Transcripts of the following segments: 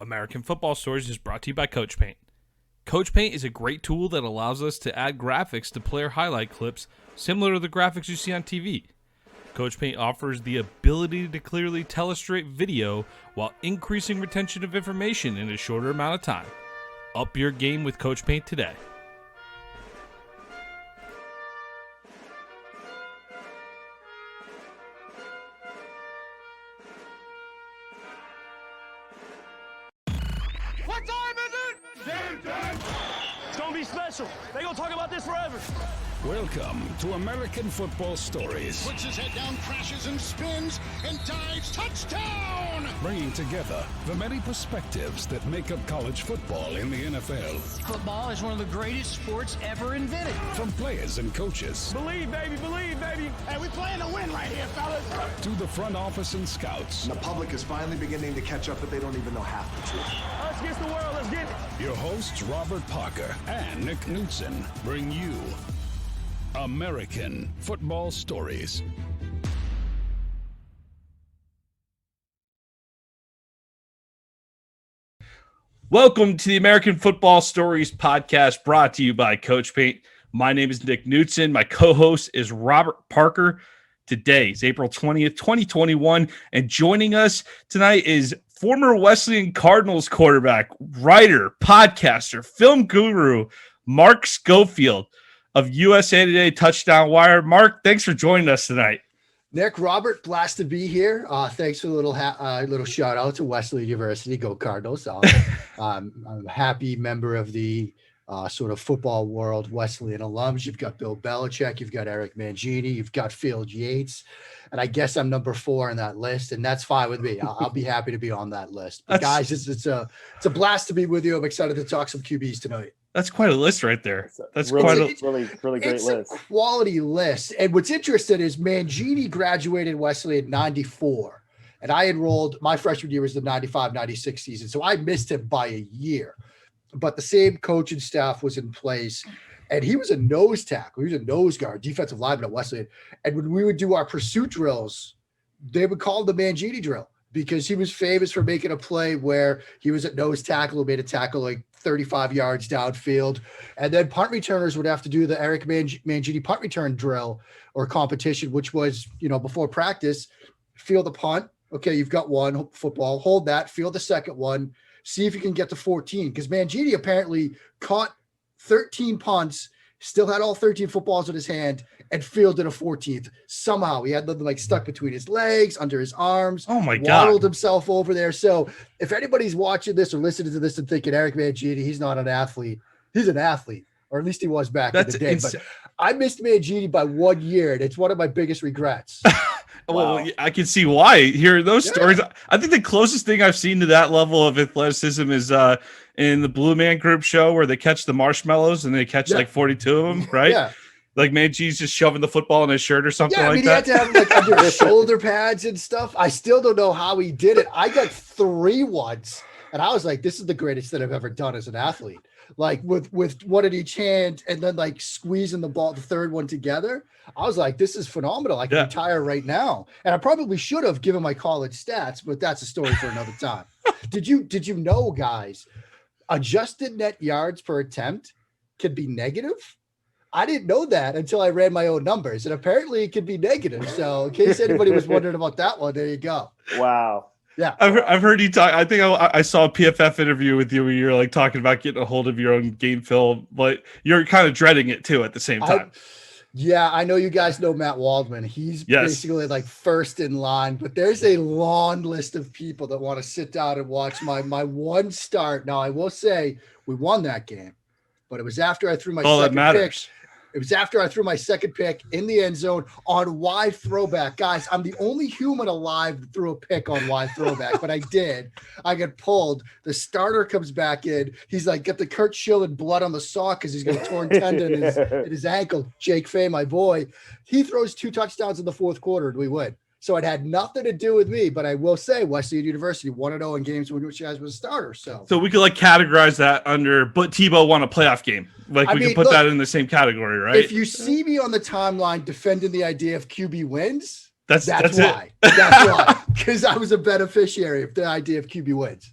American Football Stories is brought to you by Coach Paint. Coach Paint is a great tool that allows us to add graphics to player highlight clips similar to the graphics you see on TV. Coach Paint offers the ability to clearly tellustrate video while increasing retention of information in a shorter amount of time. Up your game with Coach Paint today. What time is it? Game time! It's gonna be special. They gonna talk about this forever. Welcome to American Football Stories. Puts his head down, crashes and spins, and dives. Touchdown! Bringing together the many perspectives that make up college football in the NFL. Football is one of the greatest sports ever invented. From players and coaches. Believe, baby, believe, baby. Hey, we playing to win right here, fellas. To the front office and scouts. The public is finally beginning to catch up, but they don't even know half the truth. Us against the world, let's get it. Your hosts, Robert Parker and Nick Knudsen, bring you American Football Stories. Welcome to the American Football Stories podcast brought to you by Coach Paint. My name is Nick Knudsen. My co-host is Robert Parker. Today is April 20th, 2021, and joining us tonight is former Wesleyan Cardinals quarterback, writer, podcaster, film guru, Mark Schofield of USA Today Touchdown Wire. Mark, thanks for joining us tonight. Nick, Robert, blessed to be here. Thanks for the little shout out to Wesleyan University. Go Cardinals. I'm a happy member of the sort of football world, Wesleyan alums. You've got Bill Belichick, you've got Eric Mangini, you've got Phil Yates, and I guess I'm number 4 on that list, and that's fine with me. I'll be happy to be on that list. But guys, it's a blast to be with you. I'm excited to talk some QBs tonight. That's quite a list right there. That's really great it's list. A quality list. And what's interesting is Mangini graduated Wesley in 94. And I enrolled, my freshman year was the 95-96 season. So I missed him by a year. But the same coaching staff was in place. And he was a nose tackle. He was a nose guard, defensive lineman at Wesleyan. And when we would do our pursuit drills, they would call it the Mangini drill because he was famous for making a play where he was at nose tackle, who made a tackle like 35 yards downfield. And then punt returners would have to do the Eric Mangini punt return drill or competition, which was, before practice, field the punt. Okay, you've got one football, hold that, field the second one, see if you can get to 14. Because Mangini apparently caught 13 punts, still had all 13 footballs in his hand, and fielded a 14th. Somehow he had them like stuck between his legs, under his arms. Oh my God. Waddled himself over there. So if anybody's watching this or listening to this and thinking Eric Mangini, he's not an athlete, he's an athlete, or at least he was back in the day. But I missed Mangini by 1 year, and it's one of my biggest regrets. Well, I can see why. Hearing those stories, I think the closest thing I've seen to that level of athleticism is in the Blue Man Group show where they catch the marshmallows and they catch like 42 of them, right? Yeah. Like Mangini's just shoving the football in his shirt or something like that. He had to have like under his shoulder pads and stuff. I still don't know how he did it. I got 3 once, and I was like, this is the greatest that I've ever done as an athlete. Like with one in each hand and then like squeezing the ball, the third one together. I was like, this is phenomenal. I can retire right now. And I probably should have given my college stats, but that's a story for another time. Did you know, guys, adjusted net yards per attempt can be negative? I didn't know that until I ran my own numbers, and apparently it could be negative. So in case anybody was wondering about that one, there you go. Wow. Yeah. I've heard you talk. I think I saw a PFF interview with you where you're like talking about getting a hold of your own game film, but you're kind of dreading it too at the same time. I know you guys know Matt Waldman. He's basically like first in line, but there's a long list of people that want to sit down and watch my one start. Now, I will say we won that game, but it was after I threw my second pick. It was after I threw my second pick in the end zone on wide throwback. Guys, I'm the only human alive that threw a pick on wide throwback, but I did. I get pulled. The starter comes back in. He's like, got the Kurt Schilling blood on the sock because he's got a torn tendon in his ankle. Jake Fay, my boy. He throws 2 touchdowns in the fourth quarter, and we win. So it had nothing to do with me, but I will say Wesleyan University 1-0 in games in which you guys was a starter. So we could like categorize that under, but Tebow won a playoff game. Like we can put that in the same category, right? If you see me on the timeline defending the idea of QB wins, that's why. It. That's why. Because I was a beneficiary of the idea of QB wins.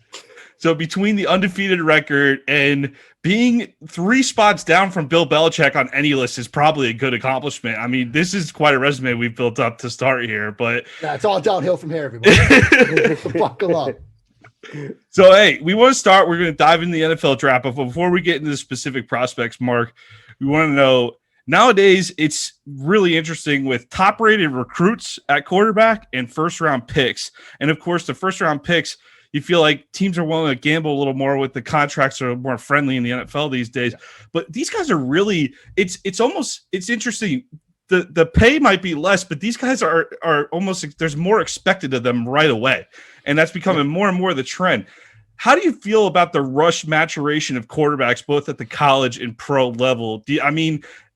So between the undefeated record and being 3 spots down from Bill Belichick on any list is probably a good accomplishment. I mean, this is quite a resume we've built up to start here, but yeah, it's all downhill from here, everybody. Buckle up. So, hey, we want to start. We're going to dive into the NFL draft. But before we get into the specific prospects, Mark, we want to know nowadays it's really interesting with top-rated recruits at quarterback and first-round picks. And, of course, the first-round picks, you feel like teams are willing to gamble a little more with the contracts are more friendly in the NFL these days. Yeah. But these guys are really – it's interesting. The pay might be less, but these guys are almost – there's more expected of them right away. And that's becoming more and more the trend. How do you feel about the rush maturation of quarterbacks, both at the college and pro level?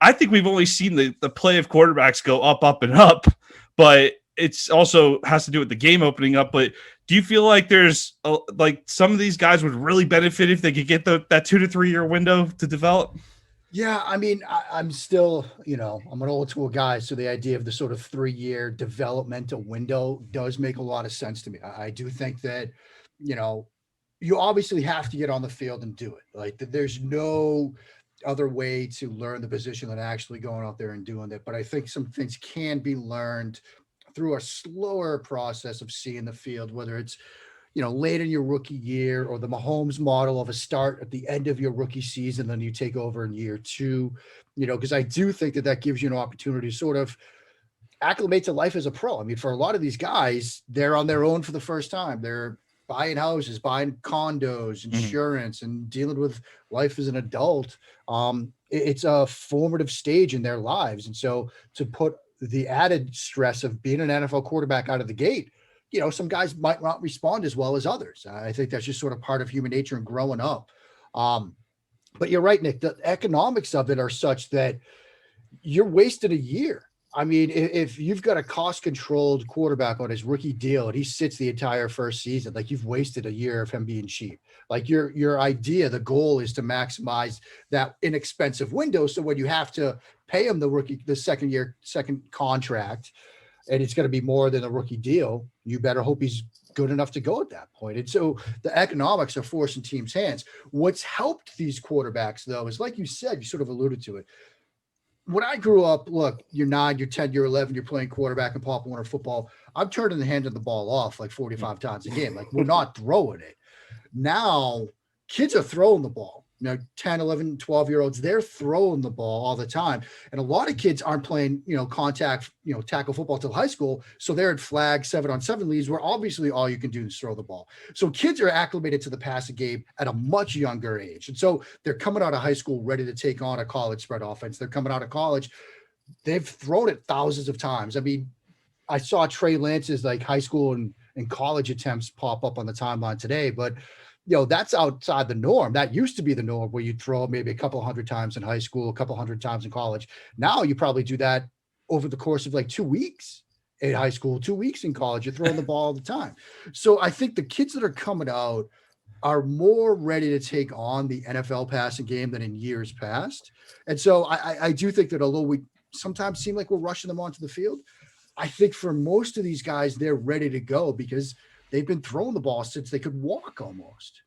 I think we've only seen the play of quarterbacks go up, and up, but it's also has to do with the game opening up. But do you feel like there's like some of these guys would really benefit if they could get that 2 to 3 year window to develop? Yeah, I mean, I'm still, I'm an old school guy. So the idea of the sort of 3-year developmental window does make a lot of sense to me. I do think that, you obviously have to get on the field and do it. Like there's no other way to learn the position than actually going out there and doing it. But I think some things can be learned through a slower process of seeing the field, whether it's, late in your rookie year or the Mahomes model of a start at the end of your rookie season, then you take over in year 2, because I do think that gives you an opportunity to sort of acclimate to life as a pro. I mean, for a lot of these guys, they're on their own for the first time. They're buying houses, buying condos, insurance, and dealing with life as an adult. It's a formative stage in their lives. And so to put the added stress of being an NFL quarterback out of the gate, some guys might not respond as well as others. I think that's just sort of part of human nature and growing up. But you're right, Nick, the economics of it are such that you're wasted a year. I mean, if you've got a cost-controlled quarterback on his rookie deal and he sits the entire first season, like you've wasted a year of him being cheap. Like your idea, the goal is to maximize that inexpensive window. So when you have to pay him the second contract, and it's going to be more than a rookie deal, you better hope he's good enough to go at that point. And so the economics are forcing teams' hands. What's helped these quarterbacks, though, is like you said, you sort of alluded to it. When I grew up, look, you're 9, you're 10, you're 11, you're playing quarterback in Pop Warner football. I'm turning the hand of the ball off like 45 times a game. Like we're not throwing it. Now kids are throwing the ball. 10, 11, 12-year-olds, they're throwing the ball all the time. And a lot of kids aren't playing, contact, tackle football till high school. So they're at flag 7-on-7 leagues where obviously all you can do is throw the ball. So kids are acclimated to the passing game at a much younger age. And so they're coming out of high school ready to take on a college spread offense. They're coming out of college. They've thrown it thousands of times. I mean, I saw Trey Lance's like high school and college attempts pop up on the timeline today, but that's outside the norm. That used to be the norm where you throw maybe a couple hundred times in high school, a couple hundred times in college. Now you probably do that over the course of like 2 weeks in high school, 2 weeks in college. You're throwing the ball all the time. So I think the kids that are coming out are more ready to take on the NFL passing game than in years past. And so I do think that although we sometimes seem like we're rushing them onto the field, I think for most of these guys, they're ready to go because they've been throwing the ball since they could walk almost.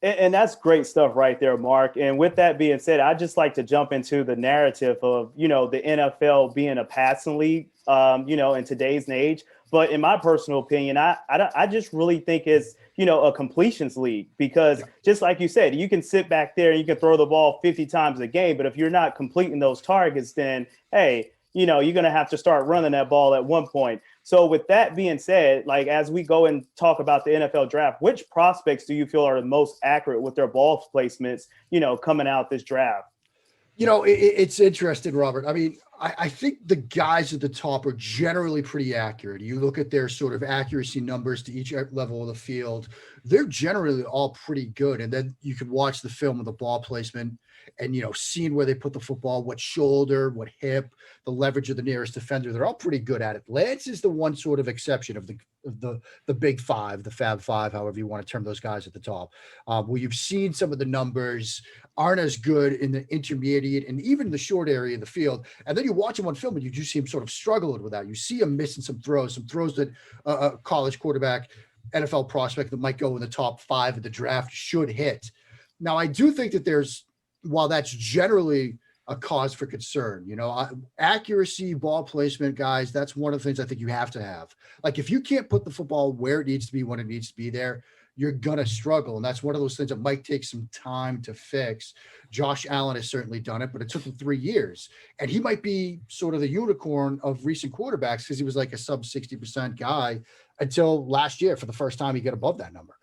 And that's great stuff right there, Mark. And with that being said, I'd just like to jump into the narrative of, the NFL being a passing league, in today's age. But in my personal opinion, I just really think it's, a completions league because just like you said, you can sit back there and you can throw the ball 50 times a game. But if you're not completing those targets, then, hey, you're going to have to start running that ball at one point. So with that being said, like as we go and talk about the NFL draft, which prospects do you feel are the most accurate with their ball placements, coming out this draft? It's interesting, Robert. I mean, I think the guys at the top are generally pretty accurate. You look at their sort of accuracy numbers to each level of the field, they're generally all pretty good. And then you can watch the film of the ball placement and, seeing where they put the football, what shoulder, what hip, the leverage of the nearest defender. They're all pretty good at it. Lance is the one sort of exception of the big five, the Fab Five, however you want to term those guys at the top, where you've seen some of the numbers aren't as good in the intermediate and even the short area of the field. And then you watch him on film and you do see him sort of struggling with that. You see him missing some throws that a college quarterback NFL prospect that might go in the top 5 of the draft should hit. Now, I do think that while that's generally a cause for concern, accuracy, ball placement, guys, that's one of the things I think you have to have. Like, if you can't put the football where it needs to be when it needs to be there, you're going to struggle. And that's one of those things that might take some time to fix. Josh Allen has certainly done it, but it took him 3 years. And he might be sort of the unicorn of recent quarterbacks because he was like a sub 60% guy until last year. For the first time, he got above that number.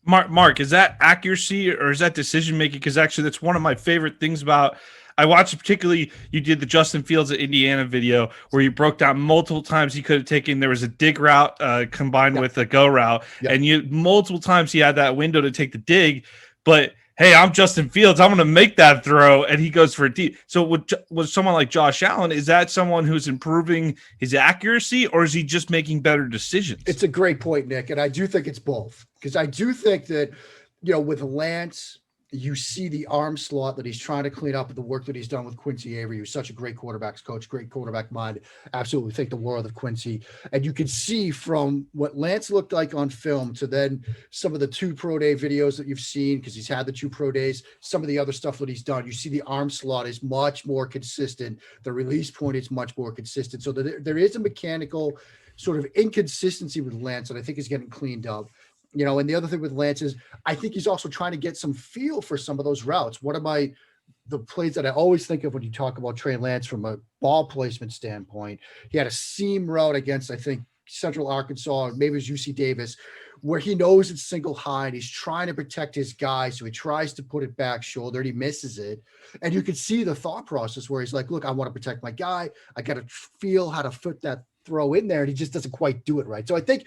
Mark, is that accuracy or is that decision making? Because actually, that's one of my favorite things about. I watched particularly you did the Justin Fields at Indiana video where you broke down multiple times he could have taken. There was a dig route combined with a go route, and you multiple times he had that window to take the dig. But hey, I'm Justin Fields. I'm going to make that throw, and he goes for a deep. So with someone like Josh Allen, is that someone who's improving his accuracy, or is he just making better decisions? It's a great point, Nick, and I do think it's both, because I do think that with Lance, you see the arm slot that he's trying to clean up with the work that he's done with Quincy Avery, who's such a great quarterbacks coach, great quarterback mind. Absolutely think the world of Quincy. And you can see from what Lance looked like on film to then some of the 2 pro day videos that you've seen, because he's had the 2 pro days, some of the other stuff that he's done, you see the arm slot is much more consistent. The release point is much more consistent. So there is a mechanical sort of inconsistency with Lance that I think is getting cleaned up. And the other thing with Lance is I think he's also trying to get some feel for some of those routes. One of the plays that I always think of when you talk about Trey Lance from a ball placement standpoint, he had a seam route against, I think, Central Arkansas, maybe it was UC Davis, where he knows it's single high and he's trying to protect his guy. So he tries to put it back shoulder and he misses it. And you can see the thought process where he's like, look, I want to protect my guy. I got to feel how to fit that throw in there. And he just doesn't quite do it right. So I think,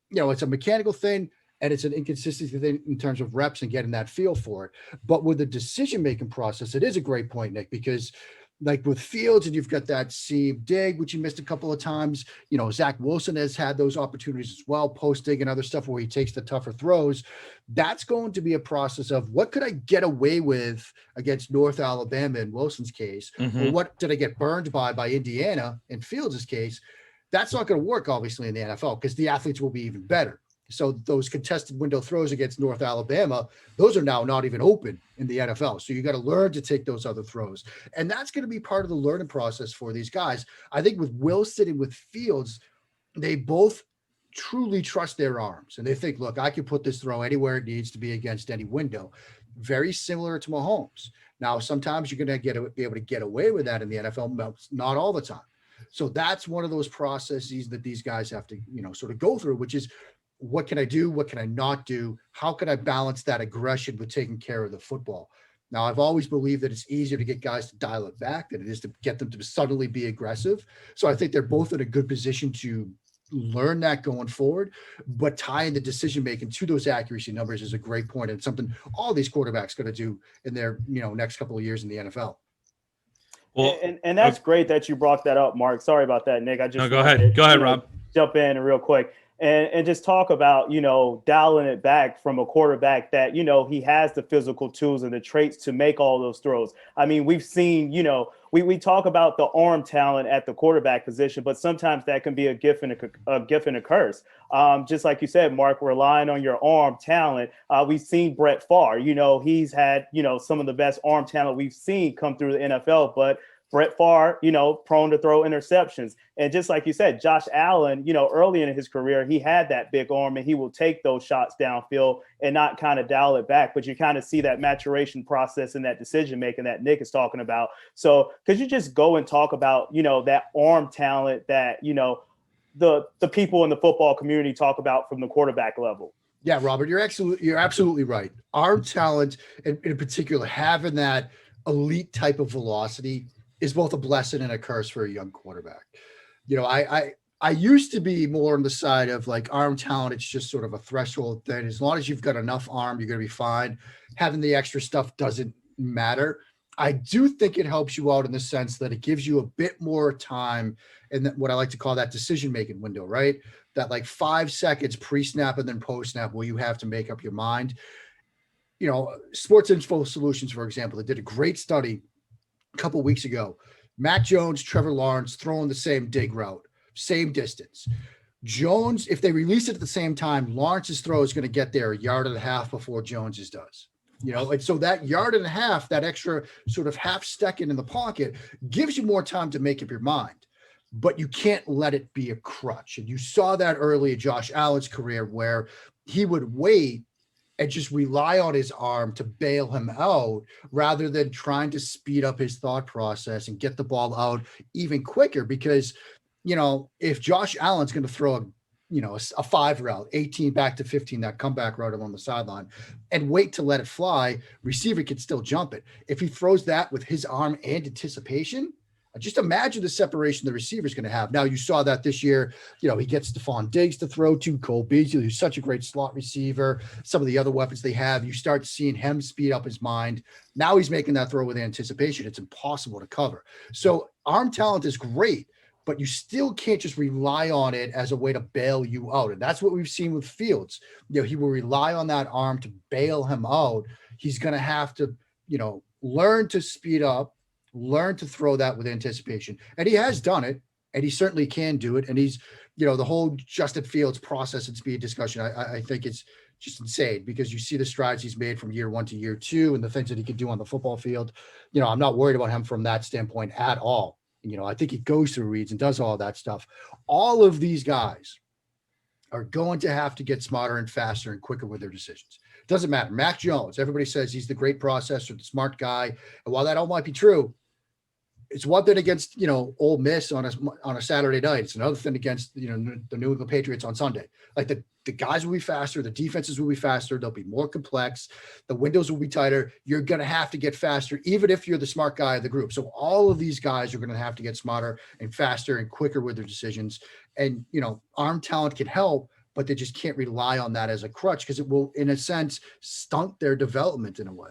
it's a mechanical thing. And it's an inconsistency thing in terms of reps and getting that feel for it. But with the decision-making process, it is a great point, Nick, because like with Fields and you've got that seam dig, which he missed a couple of times, Zach Wilson has had those opportunities as well, post dig and other stuff where he takes the tougher throws. That's going to be a process of what could I get away with against North Alabama in Wilson's case, or what did I get burned by Indiana in Fields' case? That's not going to work, obviously, in the NFL because the athletes will be even better. So those contested window throws against North Alabama, those are now not even open in the NFL. So you got to learn to take those other throws. And that's going to be part of the learning process for these guys. I think with Wilson and with Fields, they both truly trust their arms. And they think, look, I can put this throw anywhere it needs to be against any window. Very similar to Mahomes. Now, sometimes you're going to be able to get away with that in the NFL, not all the time. So that's one of those processes that these guys have to, sort of go through, which is, what can I do? What can I not do? How can I balance that aggression with taking care of the football? Now, I've always believed that it's easier to get guys to dial it back than it is to get them to suddenly be aggressive. So I think they're both in a good position to learn that going forward, but tying the decision-making to those accuracy numbers is a great point. And something all these quarterbacks going to do in their, next couple of years in the NFL. Well, and that's great that you brought that up, Mark. Sorry about that, Nick. Go ahead, Rob. Jump in real quick. And just talk about, dialing it back from a quarterback that, he has the physical tools and the traits to make all those throws. I mean, we've seen, we talk about the arm talent at the quarterback position, but sometimes that can be a gift and a curse. Just like you said, Mark, relying on your arm talent. We've seen Brett Favre, he's had, some of the best arm talent we've seen come through the NFL, but Brett Favre, prone to throw interceptions. And just like you said, Josh Allen, early in his career, he had that big arm and he will take those shots downfield and not kind of dial it back. But you kind of see that maturation process and that decision-making that Nick is talking about. So could you just go and talk about, that arm talent that, the people in the football community talk about from the quarterback level? Yeah, Robert, you're absolutely right. Arm talent, in particular, having that elite type of velocity is both a blessing and a curse for a young quarterback. I used to be more on the side of like arm talent. It's just sort of a threshold thing. As long as you've got enough arm, you're going to be fine. Having the extra stuff doesn't matter. I do think it helps you out in the sense that it gives you a bit more time in what I like to call that decision-making window, right? That like 5 seconds pre-snap and then post-snap where you have to make up your mind. Sports Info Solutions, for example, they did a great study a couple weeks ago. Mac Jones, Trevor Lawrence throwing the same dig route, same distance. Jones, if they release it at the same time, Lawrence's throw is going to get there a yard and a half before Jones's does. And so that yard and a half, that extra sort of half second in the pocket gives you more time to make up your mind, but you can't let it be a crutch. And you saw that early in Josh Allen's career where he would wait and just rely on his arm to bail him out rather than trying to speed up his thought process and get the ball out even quicker. Because, if Josh Allen's going to throw a 5 route, 18 back to 15, that comeback route along the sideline, and wait to let it fly, receiver can still jump it. If he throws that with his arm and anticipation, just imagine the separation the receiver is going to have. Now, you saw that this year. He gets Stephon Diggs to throw to, Cole Beasley, who's such a great slot receiver. Some of the other weapons they have, you start seeing him speed up his mind. Now he's making that throw with anticipation. It's impossible to cover. So arm talent is great, but you still can't just rely on it as a way to bail you out. And that's what we've seen with Fields. He will rely on that arm to bail him out. He's going to have to, learn to speed up, learn to throw that with anticipation. And he has done it, and he certainly can do it. And he's, the whole Justin Fields process and speed discussion, I think it's just insane because you see the strides he's made from year 1 to year 2 and the things that he could do on the football field. I'm not worried about him from that standpoint at all. I think he goes through reads and does all that stuff. All of these guys are going to have to get smarter and faster and quicker with their decisions. Doesn't matter. Mac Jones, everybody says he's the great processor, the smart guy. And while that all might be true, it's one thing against, Ole Miss on a Saturday night. It's another thing against, the New England Patriots on Sunday. Like the guys will be faster. The defenses will be faster. They'll be more complex. The windows will be tighter. You're going to have to get faster, even if you're the smart guy of the group. So all of these guys are going to have to get smarter and faster and quicker with their decisions. And, arm talent can help, but they just can't rely on that as a crutch because it will, in a sense, stunt their development in a way.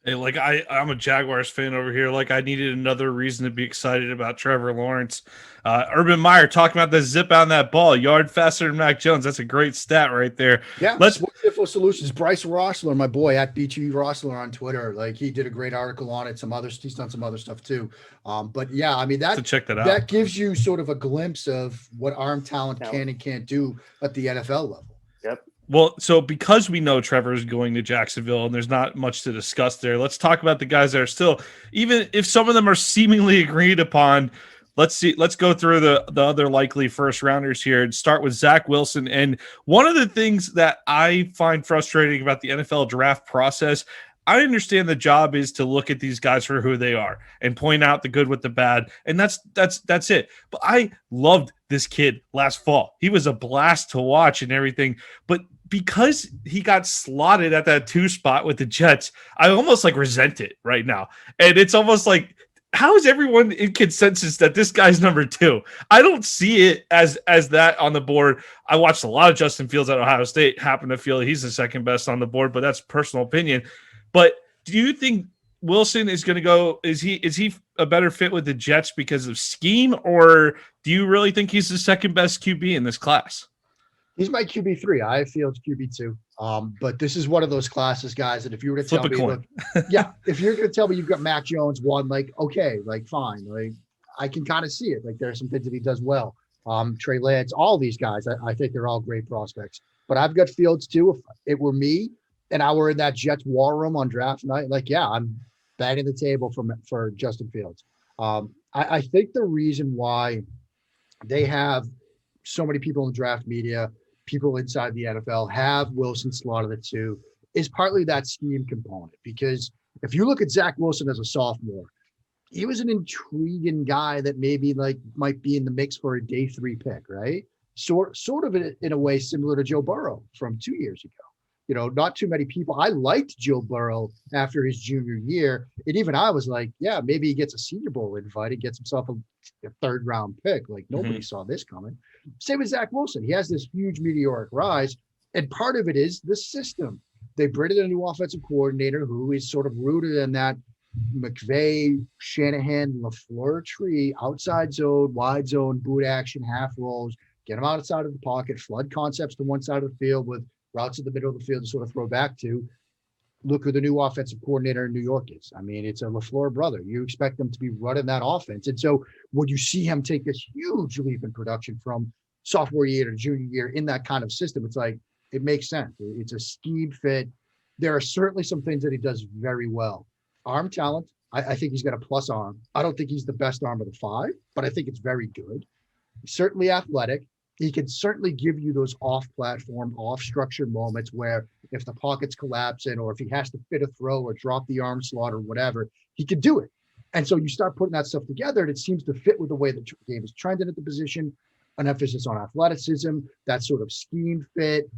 Hey, I'm a Jaguars fan over here. I needed another reason to be excited about Trevor Lawrence. Urban Meyer talking about the zip on that ball, yard faster than Mac Jones. That's a great stat right there. Yeah. Info Solutions. Bryce Rossler, my boy at BT Rossler on Twitter. He did a great article on it. He's done some other stuff too. But yeah, I mean to check that out. That gives you sort of a glimpse of what arm talent can and can't do at the NFL level. Yep. Well, so because we know Trevor is going to Jacksonville and there's not much to discuss there, let's talk about the guys that are still, even if some of them are seemingly agreed upon. Let's go through the other likely first rounders here and start with Zach Wilson. And one of the things that I find frustrating about the NFL draft process, I understand the job is to look at these guys for who they are and point out the good with the bad. And that's it. But I loved this kid last fall. He was a blast to watch and everything, but because he got slotted at that 2 spot with the Jets, I almost resent it right now. And it's almost like, how is everyone in consensus that this guy's number 2? I don't see it as that on the board. I watched a lot of Justin Fields at Ohio State, happen to feel he's the second best on the board, but that's personal opinion. But do you think Wilson is going to go? Is he a better fit with the Jets because of scheme, or do you really think he's the second best QB in this class? He's my QB3. I feel it's QB2. But this is one of those classes, guys, that if you were to tell me, look, if you're going to tell me you've got Mac Jones 1, okay, fine. I can kind of see it. There are some things that he does well. Trey Lance, all these guys, I think they're all great prospects. But I've got Fields too. If it were me and I were in that Jets war room on draft night, I'm banging the table for Justin Fields. I think the reason why they have so many people in the draft media, people inside the NFL have Wilson slotted at 2 is partly that scheme component. Because if you look at Zach Wilson as a sophomore, he was an intriguing guy that maybe might be in the mix for a day 3 pick, right? Sort of in a way similar to Joe Burrow from 2 years ago. Not too many people. I liked Joe Burrow after his junior year. And even I was like, yeah, maybe he gets a Senior Bowl invite and gets himself a 3rd round pick. Nobody saw this coming. Same with Zach Wilson. He has this huge meteoric rise. And part of it is the system. They brought in a new offensive coordinator who is sort of rooted in that McVay, Shanahan, LaFleur tree, outside zone, wide zone, boot action, half rolls, get them outside of the pocket, flood concepts to one side of the field with routes in the middle of the field to sort of throw back to. Look who the new offensive coordinator in New York is. I mean, it's a LaFleur brother. You expect them to be running that offense. And so when you see him take this huge leap in production from sophomore year or junior year in that kind of system, it's like, it makes sense. It's a scheme fit. There are certainly some things that he does very well. Arm talent. I think he's got a plus arm. I don't think he's the best arm of the five, but I think it's very good. Certainly athletic. He can certainly give you those off-platform, off-structure moments where if the pocket's collapsing or if he has to fit a throw or drop the arm slot or whatever, he can do it. And so you start putting that stuff together, and it seems to fit with the way the game is trending at the position, an emphasis on athleticism, that sort of scheme fit.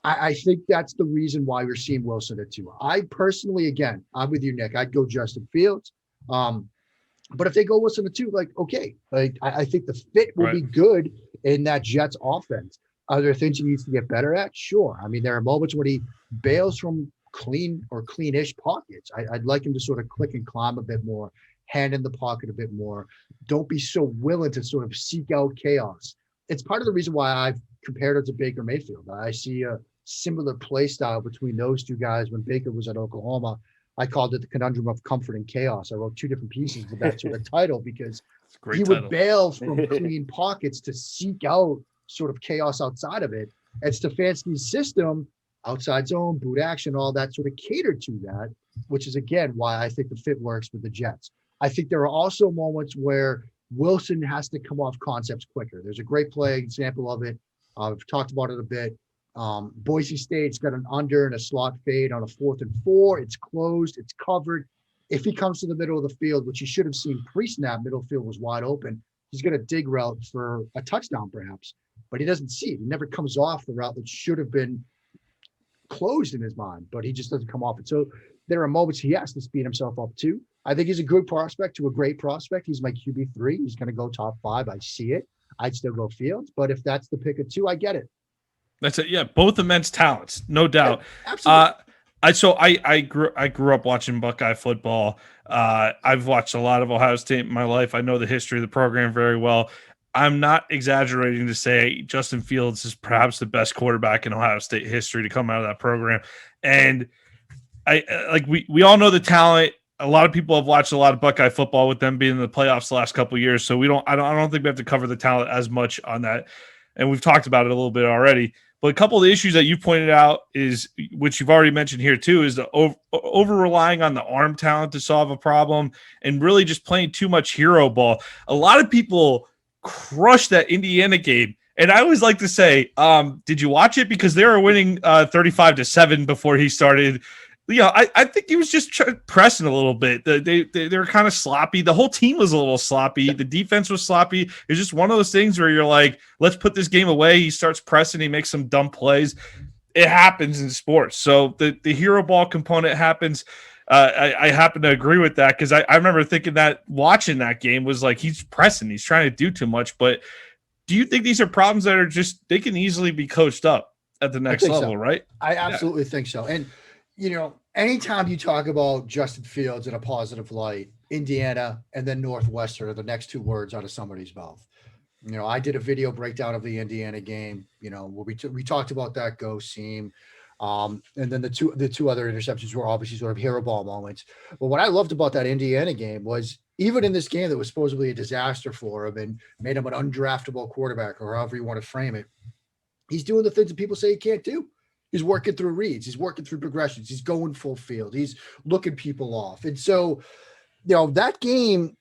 I think that's the reason why we're seeing Wilson at 2. I personally, again, I'm with you, Nick. I'd go Justin Fields. But if they go Wilson at 2, like, okay, like I think the fit will be good in that Jets offense. Are there things he needs to get better at? Sure. I mean, there are moments when he bails from clean or cleanish pockets. I'd like him to sort of click and climb a bit more, hand in the pocket a bit more. Don't be so willing to sort of seek out chaos. It's part of the reason why I've compared it to Baker Mayfield. I see a similar play style between those two guys. When Baker was at Oklahoma, I called it the conundrum of comfort and chaos. I wrote 2 different pieces with that sort of title because he would bail from clean pockets to seek out sort of chaos outside of it. And Stefanski's system, outside zone, boot action, all that sort of catered to that, which is, again, why I think the fit works with the Jets. I think there are also moments where Wilson has to come off concepts quicker. There's a great play example of it. I've talked about it a bit. Boise State's got an under and a slot fade on a 4th and 4. It's closed. It's covered. If he comes to the middle of the field, which you should have seen pre-snap, middle field was wide open. He's going to dig route for a touchdown perhaps, but he doesn't see it. He never comes off the route that should have been closed in his mind, but he just doesn't come off it. So there are moments he has to speed himself up too. I think he's a good prospect to a great prospect. He's my QB3. He's going to go top 5. I see it. I'd still go Fields, but if that's the pick of 2, I get it. That's it. Yeah, both immense talents, no doubt. Yeah, absolutely. I grew up watching Buckeye football. I've watched a lot of Ohio State in my life. I know the history of the program very well. I'm not exaggerating to say Justin Fields is perhaps the best quarterback in Ohio State history to come out of that program. And we all know the talent. A lot of people have watched a lot of Buckeye football with them being in the playoffs the last couple of years. So I don't think we have to cover the talent as much on that. And we've talked about it a little bit already. But a couple of the issues that you pointed out is, which you've already mentioned here too, is the over relying on the arm talent to solve a problem and really just playing too much hero ball. A lot of people crushed that Indiana game. And I always like to say, did you watch it? Because they were winning 35-7 before he started. I think he was just pressing a little bit. They were kind of sloppy. The whole team was a little sloppy. The defense was sloppy. It was just one of those things where you're like, let's put this game away. He starts pressing. He makes some dumb plays. It happens in sports. So the hero ball component happens. I happen to agree with that because I remember thinking that watching that game was like, he's pressing. He's trying to do too much. But do you think these are problems that are just, they can easily be coached up at the next level, right? I absolutely think so. And anytime you talk about Justin Fields in a positive light, Indiana and then Northwestern are the next 2 words out of somebody's mouth. I did a video breakdown of the Indiana game, where we talked about that go seam. And then the two other interceptions were obviously sort of hero ball moments. But what I loved about that Indiana game was even in this game that was supposedly a disaster for him and made him an undraftable quarterback or however you want to frame it, he's doing the things that people say he can't do. He's working through reads. He's working through progressions. He's going full field. He's looking people off. And so, that game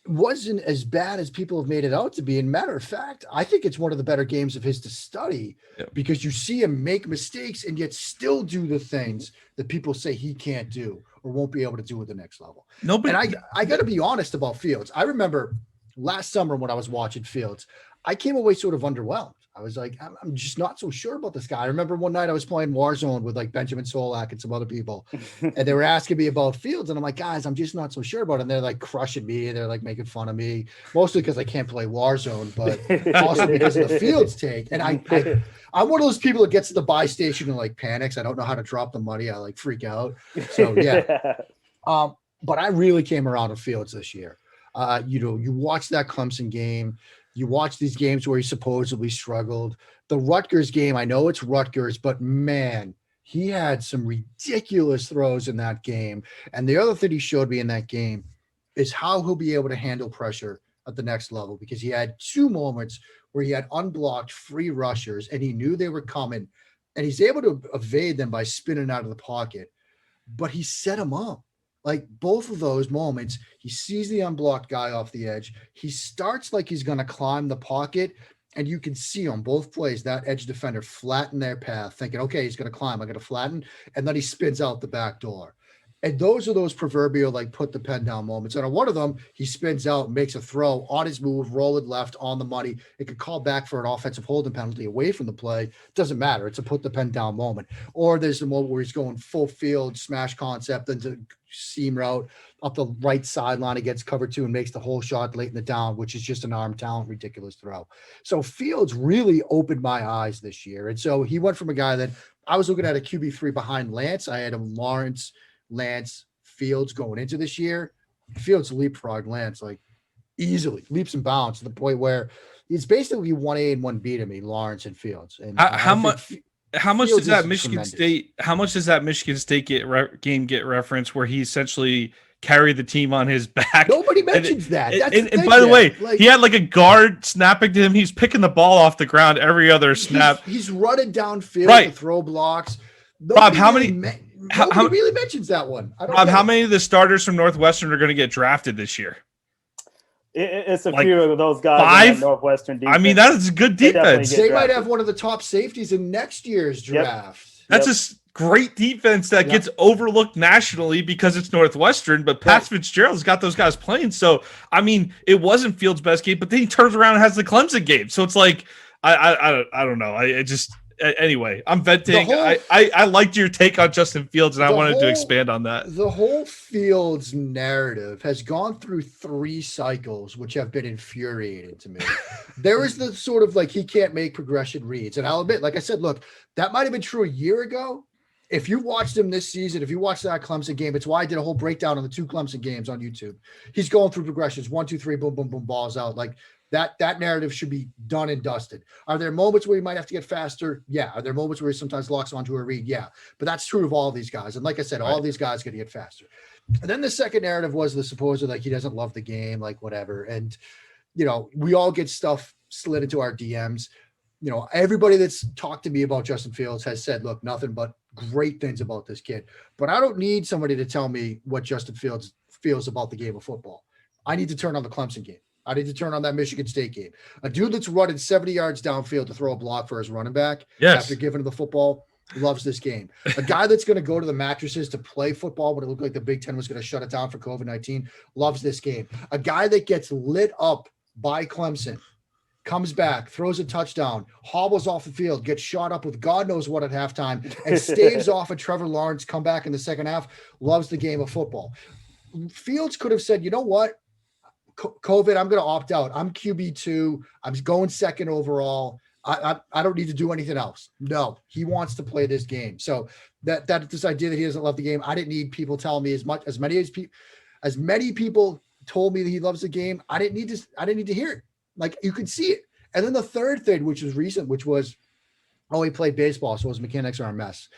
wasn't as bad as people have made it out to be. And matter of fact, I think it's one of the better games of his to study because you see him make mistakes and yet still do the things that people say he can't do or won't be able to do at the next level. And I got to be honest about Fields. I remember last summer when I was watching Fields, I came away sort of underwhelmed. I was like, I'm just not so sure about this guy. I remember one night I was playing Warzone with like Benjamin Solak and some other people, and they were asking me about Fields. And I'm like, guys, I'm just not so sure about it. And they're like crushing me. They're like making fun of me, mostly because I can't play Warzone, but also because of the Fields take. And I'm one of those people that gets to the buy station and like panics. I don't know how to drop the money. I like freak out. So yeah. But I really came around on Fields this year. You watch that Clemson game. You watch these games where he supposedly struggled. The Rutgers game, I know it's Rutgers, but man, he had some ridiculous throws in that game. And the other thing he showed me in that game is how he'll be able to handle pressure at the next level, because he had 2 moments where he had unblocked free rushers and he knew they were coming, and he's able to evade them by spinning out of the pocket, but he set him up. Like both of those moments, he sees the unblocked guy off the edge. He starts like he's going to climb the pocket, and you can see on both plays that edge defender flatten their path, thinking, okay, he's going to climb. I'm going to flatten. And then he spins out the back door. And those are those proverbial, like, put the pen down moments. And on one of them, he spins out, makes a throw on his move, rolling left on the money. It could call back for an offensive holding penalty away from the play. Doesn't matter. It's a put the pen down moment. Or there's the moment where he's going full field smash concept into seam route up the right sideline. He gets covered 2 and makes the whole shot late in the down, which is just an arm talent, ridiculous throw. So Fields really opened my eyes this year. And so he went from a guy that I was looking at a QB3 behind Lance. I had him Lance, Fields going into this year. Fields leapfrog Lance like easily, leaps and bounds to the point where it's basically 1A and 1B to me, Lawrence and Fields. And how much does that Michigan tremendous. State? How much does that Michigan State game get referenced where he essentially carried the team on his back? Nobody mentions that. That's And the thing, by the man. way, Like, he had like a guard snapping to him. He's picking the ball off the ground every other snap. he's running downfield Right. to throw blocks. Rob, how Nobody many- Nobody really mentions that one. I don't Rob, get how it. many of the starters from Northwestern are going to get drafted this year? It's a Like few of those guys. 5? In that Northwestern defense. I mean, that's good They definitely defense. get They might drafted. have one of the top safeties in next year's draft. That's a great defense that gets overlooked nationally because it's Northwestern, but Pat Fitzgerald's got those guys playing. So, I mean, it wasn't Fields' best game, but then he turns around and has the Clemson game. So it's like, I don't know. Anyway, I'm venting. I liked your take on Justin Fields, and I wanted to expand on that. The whole Fields narrative has gone through 3 cycles, which have been infuriating to me. There is the sort of like he can't make progression reads. And I'll admit, like I said, look, that might have been true a year ago. If you watched him this season, if you watched that Clemson game, it's why I did a whole breakdown on the 2 Clemson games on YouTube. He's going through progressions, 1, 2, 3, boom, boom, boom, balls out. Like that narrative should be done and dusted. Are there moments where he might have to get faster? Yeah. Are there moments where he sometimes locks onto a read? Yeah. But that's true of all these guys. And like I said, all these guys got to get faster. And then the second narrative was the supposed like he doesn't love the game, like whatever. And, you know, we all get stuff slid into our DMs. You know, everybody that's talked to me about Justin Fields has said, look, nothing but great things about this kid. But I don't need somebody to tell me what Justin Fields feels about the game of football. I need to turn on the Clemson game. I need to turn on that Michigan State game. A dude that's running 70 yards downfield to throw a block for his running back after giving him the football loves this game. A guy that's going to go to the mattresses to play football when it looked like the Big Ten was going to shut it down for COVID-19 loves this game. A guy that gets lit up by Clemson, comes back, throws a touchdown, hobbles off the field, gets shot up with God knows what at halftime, and staves off a Trevor Lawrence comeback in the second half, loves the game of football. Fields could have said, you know what? COVID, I'm going to opt out. I'm QB2. I'm going second overall. I don't need to do anything else. No, he wants to play this game. So that this idea that he doesn't love the game, I didn't need people telling me as many people told me that he loves the game. I didn't need to hear it. Like you could see it. And then the third thing, which was recent, which was, he played baseball, so his mechanics are a mess.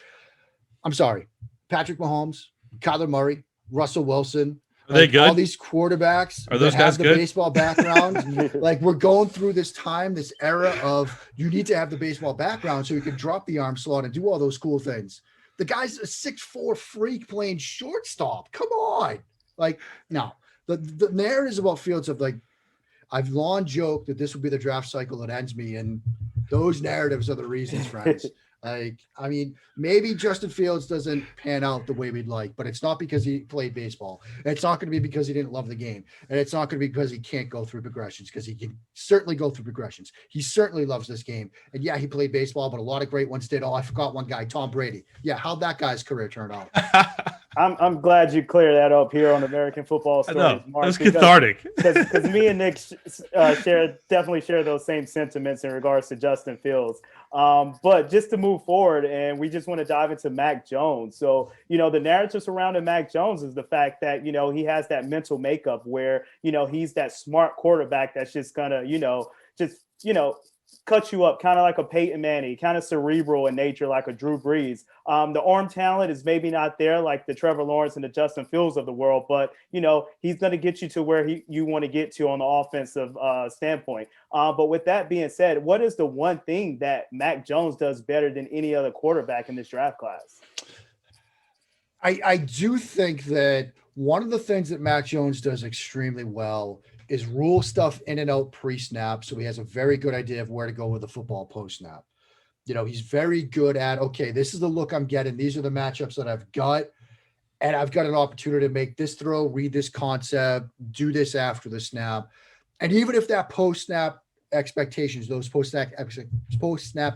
I'm sorry. Patrick Mahomes, Kyler Murray, Russell Wilson. Are they good? All these quarterbacks are those that guys have the good? baseball background. Like we're going through this time, this era of you need to have the baseball background so you can drop the arm slot and do all those cool things. The guy's a 6'4" freak playing shortstop. Come on. Like, no. The narratives about Fields of like, I've long joked that this would be the draft cycle that ends me, and those narratives are the reasons, friends. Like, I mean, maybe Justin Fields doesn't pan out the way we'd like, but it's not because he played baseball. It's not going to be because he didn't love the game. And it's not going to be because he can't go through progressions, because he can certainly go through progressions. He certainly loves this game. And yeah, he played baseball, but a lot of great ones did. Oh, I forgot one guy, Tom Brady. Yeah, how'd that guy's career turn out? I'm glad you clear that up here on American Football Stories, Mark. It was cathartic. Because me and Nick definitely share those same sentiments in regards to Justin Fields. But just to move forward, and we just want to dive into Mac Jones. So, the narrative surrounding Mac Jones is the fact that, he has that mental makeup where, he's that smart quarterback that's just gonna, cut you up, kind of like a Peyton Manning, kind of cerebral in nature, like a Drew Brees. The arm talent is maybe not there like the Trevor Lawrence and the Justin Fields of the world, but, you know, he's going to get you to where you want to get to on the offensive standpoint. But with that being said, what is the one thing that Mac Jones does better than any other quarterback in this draft class? I do think that one of the things that Mac Jones does extremely well is rule stuff in and out pre-snap. So he has a very good idea of where to go with the football post-snap. You know, he's very good at, okay, this is the look I'm getting. These are the matchups that I've got. And I've got an opportunity to make this throw, read this concept, do this after the snap. And even if that post-snap expectations, those post-snap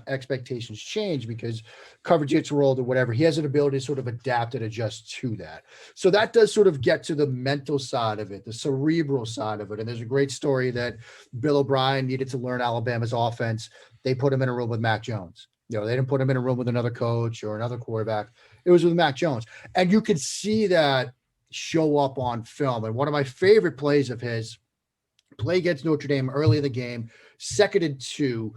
expectations change because coverage gets rolled or whatever, he has an ability to sort of adapt and adjust to that. So that does sort of get to the mental side of it, the cerebral side of it. And there's a great story that Bill O'Brien needed to learn Alabama's offense. They put him in a room with Mac Jones. You know, they didn't put him in a room with another coach or another quarterback. It was with Mac Jones. And you can see that show up on film. And one of my favorite plays of his, play against Notre Dame early in the game, 2nd and 2.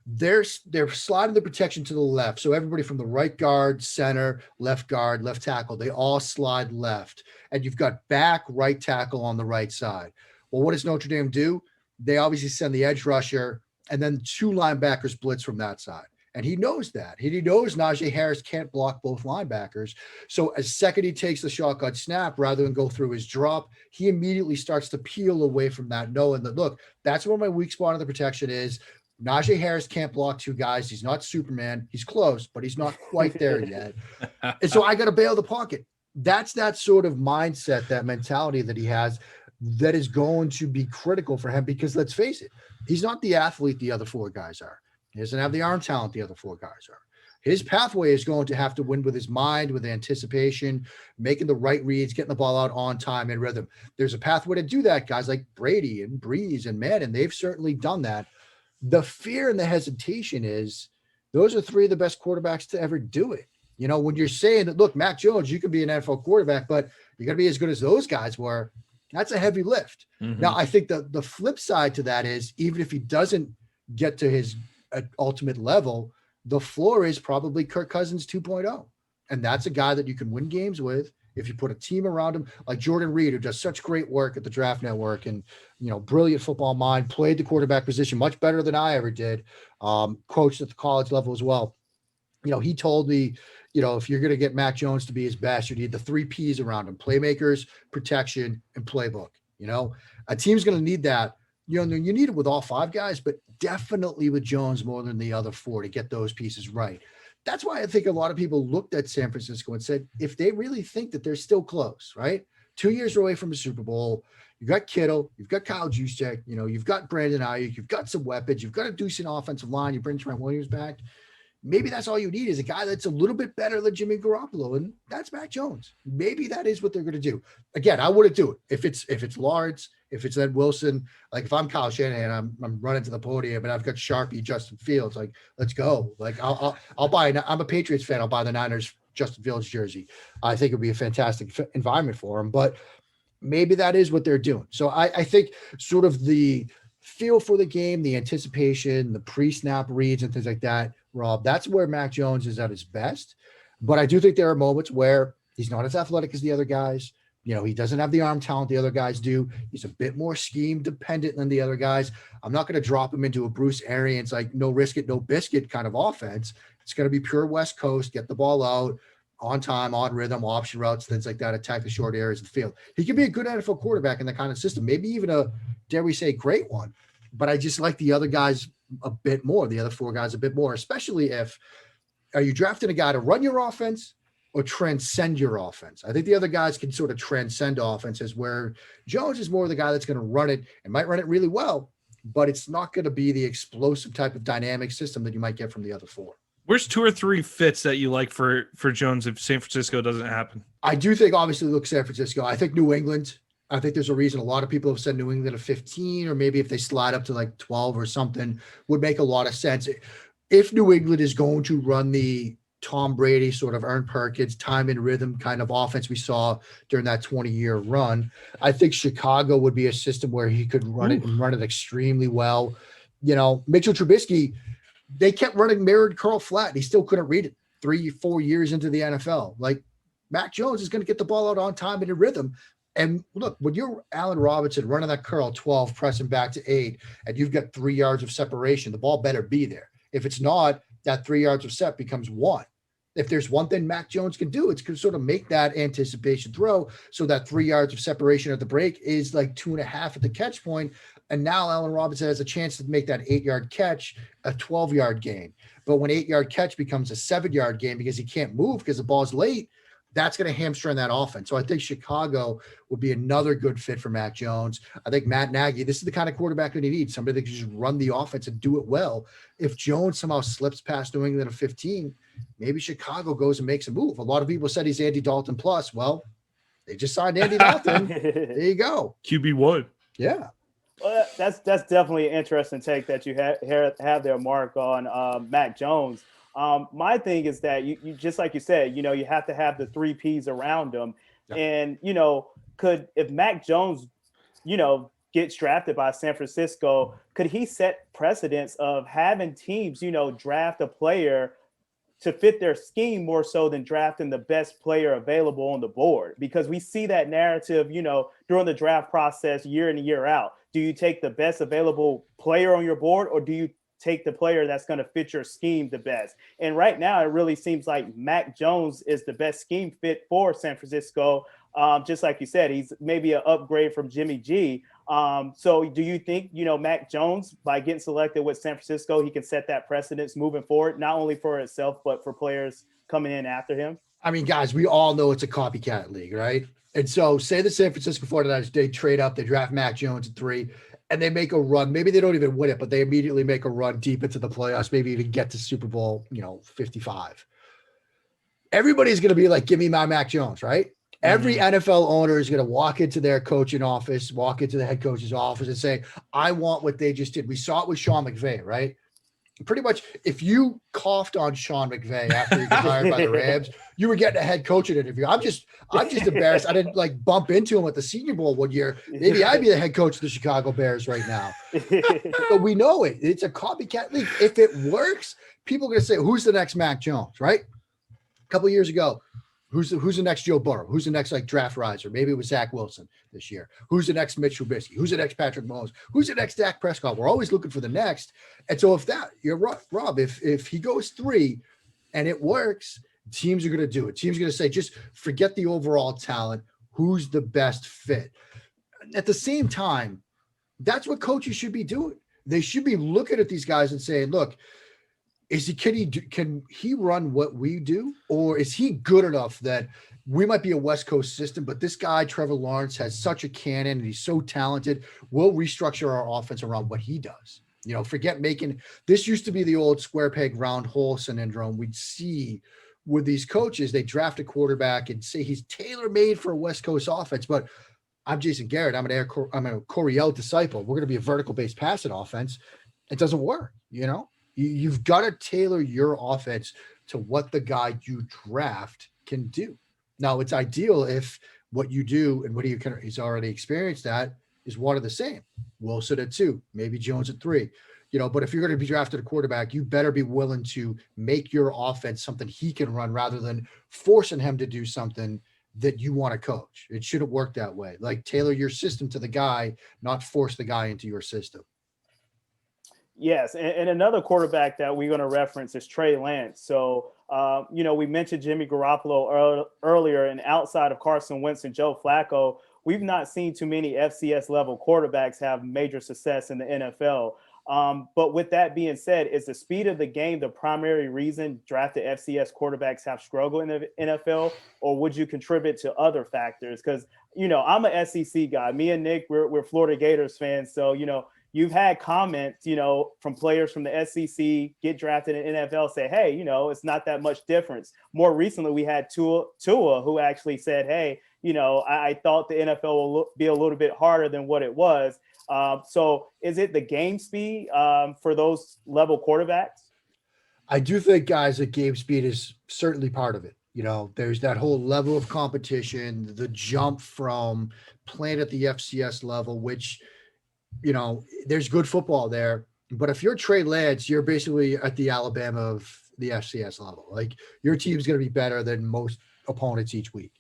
They're sliding the protection to the left. So everybody from the right guard, center, left guard, left tackle, they all slide left. And you've got back, right tackle on the right side. Well, what does Notre Dame do? They obviously send the edge rusher and then 2 linebackers blitz from that side. And he knows that. He knows Najee Harris can't block both linebackers. So as second he takes the shotgun snap, rather than go through his drop, he immediately starts to peel away from that, knowing that, look, that's where my weak spot of the protection is. Najee Harris can't block 2 guys. He's not Superman. He's close, but he's not quite there yet. And so I got to bail the pocket. That's that sort of mindset, that mentality that he has that is going to be critical for him because let's face it, he's not the athlete the other 4 guys are. He doesn't have the arm talent the other 4 guys are. His pathway is going to have to win with his mind, with anticipation, making the right reads, getting the ball out on time and rhythm. There's a pathway to do that. Guys like Brady and Breeze and Madden, they've certainly done that. The fear and the hesitation is those are 3 of the best quarterbacks to ever do it. You know, when you're saying that, look, Mac Jones, you can be an NFL quarterback, but you got to be as good as those guys were. That's a heavy lift. Mm-hmm. Now, I think the flip side to that is even if he doesn't get to his ultimate level, the floor is probably Kirk Cousins 2.0. And that's a guy that you can win games with if you put a team around him, like Jordan Reed, who does such great work at the Draft Network and, you know, brilliant football mind, played the quarterback position much better than I ever did, coached at the college level as well. You know, he told me, you know, if you're going to get Mac Jones to be his best, you need the 3 Ps around him: playmakers, protection, and playbook. You know, a team's going to need that. You know, you need it with all 5 guys, but definitely with Jones more than the other 4 to get those pieces right. That's why I think a lot of people looked at San Francisco and said, if they really think that they're still close, right? 2 years away from a Super Bowl, you've got Kittle, you've got Kyle Juszczyk, you know, you've got Brandon Ayuk, you've got some weapons, you've got a decent offensive line, you bring Trent Williams back. Maybe that's all you need is a guy that's a little bit better than Jimmy Garoppolo, and that's Mac Jones. Maybe that is what they're going to do. Again, I wouldn't do it if it's Lawrence, if it's Ed Wilson. Like if I'm Kyle Shanahan, I'm running to the podium and I've got Sharpie, Justin Fields. Like, let's go. Like I'll buy. I'm a Patriots fan. I'll buy the Niners Justin Fields jersey. I think it'd be a fantastic environment for him. But maybe that is what they're doing. So I think sort of the feel for the game, the anticipation, the pre-snap reads and things like that, Rob, that's where Mac Jones is at his best. But I do think there are moments where he's not as athletic as the other guys. You know, he doesn't have the arm talent the other guys do. He's a bit more scheme dependent than the other guys. I'm not going to drop him into a Bruce Arians, like no risk it, no biscuit kind of offense. It's going to be pure West Coast, get the ball out on time, on rhythm, option routes, things like that, attack the short areas of the field. He could be a good NFL quarterback in that kind of system, maybe even a, dare we say, great one. But I just like the other guys a bit more, the other 4 guys a bit more, especially if are you drafting a guy to run your offense or transcend your offense? I think the other guys can sort of transcend offenses, where Jones is more the guy that's going to run it and might run it really well, but it's not going to be the explosive type of dynamic system that you might get from the other 4. Where's 2 or 3 fits that you like for Jones if San Francisco doesn't happen? I do think, obviously, look, San Francisco. I think New England. I think there's a reason a lot of people have said New England at 15, or maybe if they slide up to like 12 or something, would make a lot of sense. If New England is going to run the Tom Brady sort of Ern Perkins time and rhythm kind of offense we saw during that 20-year run, I think Chicago would be a system where he could run it and run it extremely well. Mitchell Trubisky, they kept running mirrored curl flat. And he still couldn't read it 3-4 years into the NFL. Like, Mac Jones is going to get the ball out on time and in rhythm. And look, when you're Allen Robinson running that curl 12, pressing back to 8, and you've got 3 yards of separation, the ball better be there. If it's not, that 3 yards of set becomes 1. If there's one thing Mac Jones can do, it's to sort of make that anticipation throw so that 3 yards of separation at the break is like 2.5 at the catch point. And now Allen Robinson has a chance to make that 8-yard catch a 12-yard gain. But when 8-yard catch becomes a 7-yard gain because he can't move because the ball's late, that's going to hamstring that offense. So I think Chicago would be another good fit for Mac Jones. I think Matt Nagy, this is the kind of quarterback that he needs, somebody that can just run the offense and do it well. If Jones somehow slips past New England at 15, maybe Chicago goes and makes a move. A lot of people said he's Andy Dalton plus. Well, they just signed Andy Dalton. There you go. QB1. Yeah. Well, that's definitely an interesting take that you have there, Mark, on Mac Jones. My thing is that you just like you said, you have to have the 3 Ps around him. Yeah. And, if Mac Jones, gets drafted by San Francisco, could he set precedence of having teams, draft a player to fit their scheme more so than drafting the best player available on the board? Because we see that narrative, during the draft process year in and year out. Do you take the best available player on your board, or do you take the player that's going to fit your scheme the best? And right now, it really seems like Mac Jones is the best scheme fit for San Francisco. Just like you said, he's maybe an upgrade from Jimmy G. So do you think, Mac Jones, by getting selected with San Francisco, he can set that precedence moving forward, not only for himself, but for players coming in after him? I mean, guys, we all know it's a copycat league, right? And so say the San Francisco 49ers, they trade up, they draft Mac Jones at 3, and they make a run. Maybe they don't even win it, but they immediately make a run deep into the playoffs, maybe even get to Super Bowl, 55. Everybody's going to be like, give me my Mac Jones, right? Every NFL owner is going to walk into their coaching office, walk into the head coach's office and say, I want what they just did. We saw it with Sean McVay, right? Pretty much, if you coughed on Sean McVay after he got hired by the Rams, you were getting a head coaching interview. I'm just embarrassed. I didn't bump into him at the Senior Bowl one year. Maybe I'd be the head coach of the Chicago Bears right now. But we know it. It's a copycat league. If it works, people are going to say, who's the next Mac Jones, right? A couple of years ago, who's the next Joe Burrow? Who's the next draft riser? Maybe it was Zach Wilson this year. Who's the next Mitch Trubisky? Who's the next Patrick Mahomes? Who's the next Dak Prescott? We're always looking for the next. And so you're right, Rob, if he goes 3 and it works, teams are going to do it. Teams are going to say, just forget the overall talent. Who's the best fit? At the same time, that's what coaches should be doing. They should be looking at these guys and saying, look, can he run what we do? Or is he good enough that we might be a West Coast system, but this guy, Trevor Lawrence, has such a cannon and he's so talented. We'll restructure our offense around what he does. Forget this used to be the old square peg round hole syndrome we'd see with these coaches. They draft a quarterback and say he's tailor-made for a West Coast offense, but I'm Jason Garrett. I'm a Coryell disciple. We're going to be a vertical-based passing offense. It doesn't work, You've got to tailor your offense to what the guy you draft can do. Now, it's ideal if what you do and what he's already experienced at is one of the same. Wilson at 2, maybe Jones at 3. But if you're going to be drafted a quarterback, you better be willing to make your offense something he can run rather than forcing him to do something that you want to coach. It shouldn't work that way. Like, tailor your system to the guy, not force the guy into your system. Yes, and another quarterback that we're going to reference is Trey Lance. So, we mentioned Jimmy Garoppolo earlier, and outside of Carson Wentz and Joe Flacco, we've not seen too many FCS-level quarterbacks have major success in the NFL. But with that being said, is the speed of the game the primary reason drafted FCS quarterbacks have struggled in the NFL, or would you contribute to other factors? Because, I'm an SEC guy. Me and Nick, we're Florida Gators fans. So, you've had comments, from players from the SEC get drafted in NFL say, hey, it's not that much difference. More recently, we had Tua who actually said, hey, I thought the NFL will be a little bit harder than what it was. So is it the game speed for those level quarterbacks? I do think, guys, that game speed is certainly part of it. There's that whole level of competition, the jump from playing at the FCS level, which, there's good football there. But if you're Trey Lance, you're basically at the Alabama of the FCS level. Like your team's going to be better than most opponents each week.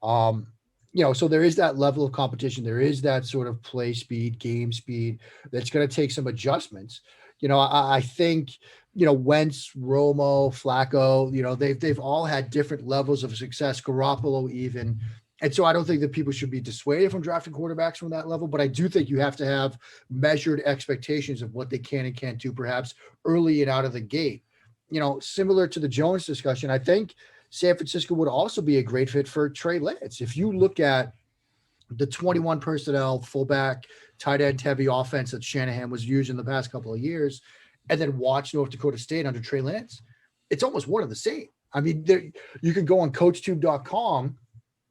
So there is that level of competition. There is that sort of play speed, game speed that's going to take some adjustments. I think, Wentz, Romo, Flacco, they've all had different levels of success, Garoppolo even. And so I don't think that people should be dissuaded from drafting quarterbacks from that level, but I do think you have to have measured expectations of what they can and can't do, perhaps early and out of the gate. Similar to the Jones discussion, I think San Francisco would also be a great fit for Trey Lance. If you look at the 21 personnel, fullback, tight end heavy offense that Shanahan was using the past couple of years, and then watch North Dakota State under Trey Lance, it's almost one of the same. I mean, you can go on coachtube.com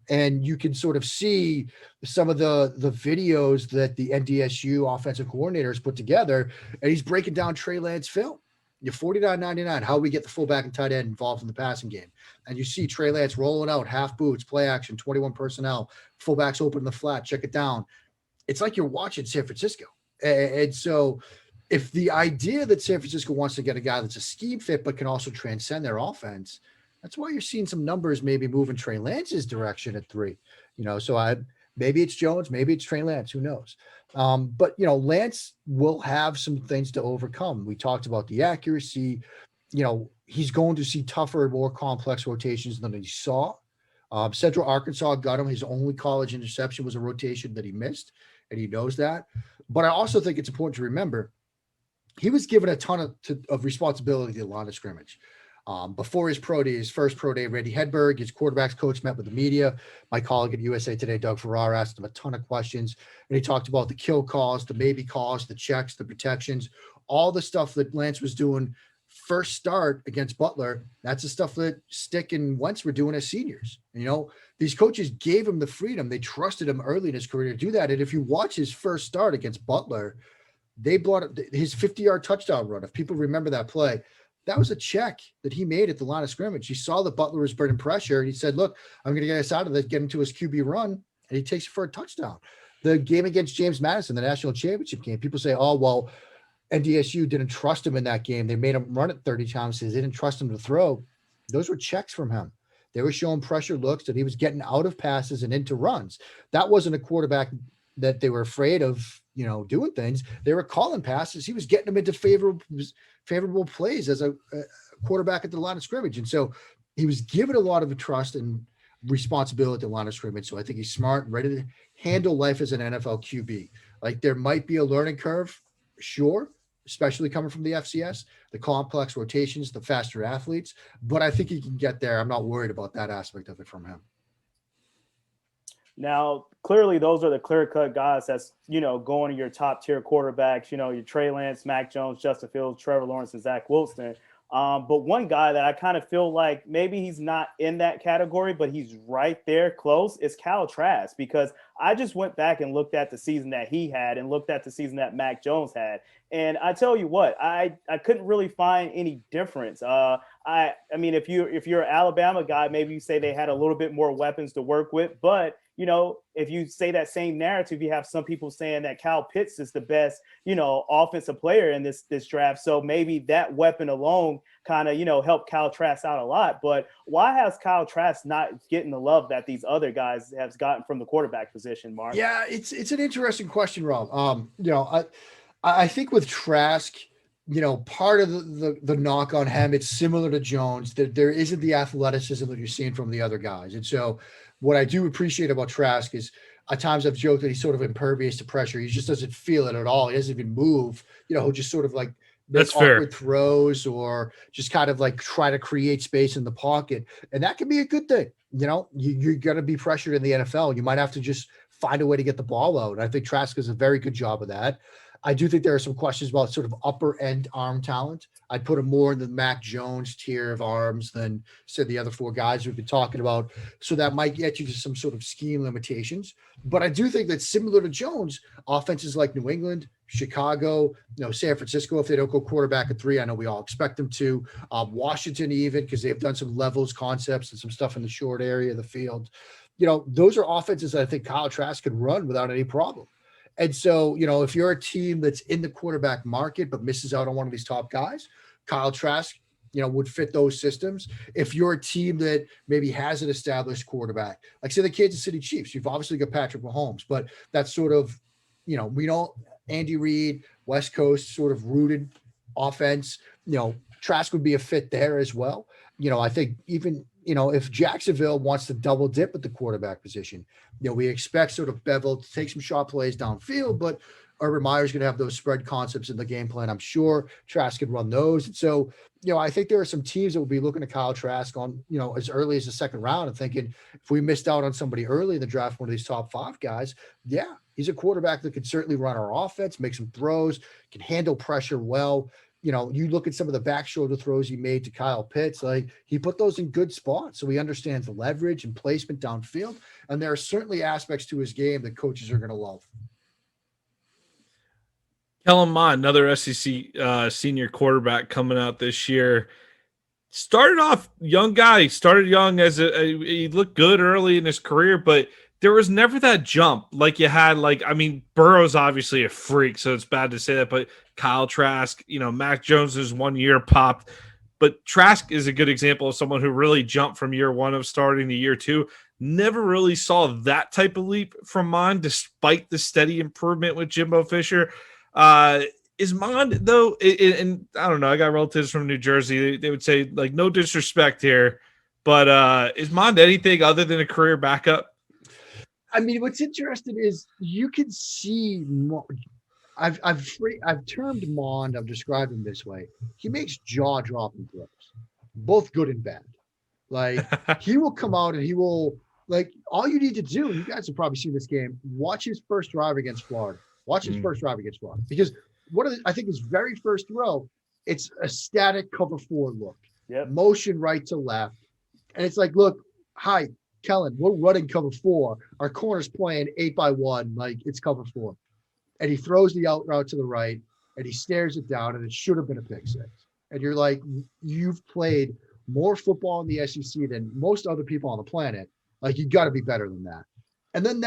and you can sort of see some of the videos that the NDSU offensive coordinator has put together, and he's breaking down Trey Lance film. You're $49.99. How we get the fullback and tight end involved in the passing game, and you see Trey Lance rolling out half boots, play action, 21 personnel, fullbacks open in the flat, check it down. It's like you're watching San Francisco, and so if the idea that San Francisco wants to get a guy that's a scheme fit but can also transcend their offense, that's why you're seeing some numbers maybe moving Trey Lance's direction at 3. So maybe it's Jones, maybe it's Trey Lance, who knows? But Lance will have some things to overcome. We talked about the accuracy. He's going to see tougher, more complex rotations than he saw. Central Arkansas got him. His only college interception was a rotation that he missed, and he knows that. But I also think it's important to remember he was given a ton of responsibility at the line of scrimmage. Before his first pro day, Randy Hedberg, his quarterback's coach, met with the media. My colleague at USA Today, Doug Farrar, asked him a ton of questions, and he talked about the kill calls, the maybe calls, the checks, the protections, all the stuff that Lance was doing first start against Butler. That's the stuff that Stick and Wentz were doing as seniors. These coaches gave him the freedom. They trusted him early in his career to do that. And if you watch his first start against Butler, they brought his 50-yard touchdown run. If people remember that play, that was a check that he made at the line of scrimmage. He saw that Butler was burning pressure, and he said, look, I'm going to get us out of this, get him to his QB run, and he takes it for a touchdown. The game against James Madison, the national championship game, people say, oh, well, NDSU didn't trust him in that game. They made him run it 30 times because they didn't trust him to throw. Those were checks from him. They were showing pressure looks that he was getting out of passes and into runs. That wasn't a quarterback that they were afraid of, doing things. They were calling passes. He was getting them into favorable plays as a quarterback at the line of scrimmage. And so he was given a lot of trust and responsibility at the line of scrimmage. So I think he's smart and ready to handle life as an NFL QB. Like there might be a learning curve, sure, especially coming from the FCS, the complex rotations, the faster athletes, but I think he can get there. I'm not worried about that aspect of it from him. Now, clearly, those are the clear-cut guys that's, going to your top-tier quarterbacks, your Trey Lance, Mac Jones, Justin Fields, Trevor Lawrence, and Zach Wilson. But one guy that I kind of feel like maybe he's not in that category, but he's right there close is Kyle Trask, because I just went back and looked at the season that he had and looked at the season that Mac Jones had. And I tell you what, I couldn't really find any difference. I mean, if you're an Alabama guy, maybe you say they had a little bit more weapons to work with, but if you say that same narrative, you have some people saying that Kyle Pitts is the best, offensive player in this draft. So maybe that weapon alone kind of, helped Kyle Trask out a lot. But why has Kyle Trask not getting the love that these other guys have gotten from the quarterback position, Mark? Yeah, it's an interesting question, Rob. I think with Trask, part of the knock on him, it's similar to Jones, that there isn't the athleticism that you're seeing from the other guys. And so what I do appreciate about Trask is at times I've joked that he's sort of impervious to pressure. He just doesn't feel it at all. He doesn't even move, he'll just sort of like That's awkward fair. throws or just kind of like try to create space in the pocket. And that can be a good thing. You're going to be pressured in the NFL. You might have to just find a way to get the ball out. And I think Trask does a very good job of that. I do think there are some questions about sort of upper end arm talent. I'd put him more in the Mac Jones tier of arms than said the other 4 guys we've been talking about. So that might get you to some sort of scheme limitations. But I do think that similar to Jones, offenses like New England, Chicago, San Francisco, if they don't go quarterback at 3, I know we all expect them to. Washington even, because they've done some levels, concepts, and some stuff in the short area of the field. Those are offenses that I think Kyle Trask could run without any problem. And so, if you're a team that's in the quarterback market but misses out on one of these top guys, Kyle Trask, would fit those systems. If you're a team that maybe has an established quarterback, like say the Kansas City Chiefs, you've obviously got Patrick Mahomes, but that's sort of, we don't Andy Reid, West Coast sort of rooted offense, Trask would be a fit there as well. I think even, if Jacksonville wants to double dip at the quarterback position, we expect sort of Bevel to take some shot plays downfield, but Urban Meyer's going to have those spread concepts in the game plan. I'm sure Trask could run those. And so, I think there are some teams that will be looking to Kyle Trask on, as early as the second round and thinking if we missed out on somebody early in the draft, one of these top 5 guys, yeah, he's a quarterback that could certainly run our offense, make some throws, can handle pressure well. You look at some of the back shoulder throws he made to Kyle Pitts, like he put those in good spots. So he understands the leverage and placement downfield. And there are certainly aspects to his game that coaches are going to love. Kellen Mond, another SEC senior quarterback coming out this year. Started off young guy, started young he looked good early in his career, but there was never that jump like you had. Burrow's obviously a freak, so it's bad to say that, but Kyle Trask, Mac Jones's 1 year popped, but Trask is a good example of someone who really jumped from year 1 of starting to year 2. Never really saw that type of leap from Mond, despite the steady improvement with Jimbo Fisher. Is Mond though? And I don't know. I got relatives from New Jersey. They would say like no disrespect here, but is Mond anything other than a career backup? I mean, what's interesting is you can see. I've termed Mond. I've described him this way. He makes jaw-dropping throws, both good and bad. Like he will come out and he will all you need to do. You guys have probably seen this game. Watch his first drive against Florida. Because I think his very first throw, it's a static cover 4 look. Yep. Motion right to left. And it's like, look, hi, Kellen, we're running cover 4. Our corner's playing 8x1, like it's cover 4. And he throws the out route to the right and he stares it down and it should have been a pick 6. And you're like, you've played more football in the SEC than most other people on the planet. Like you got to be better than that. And then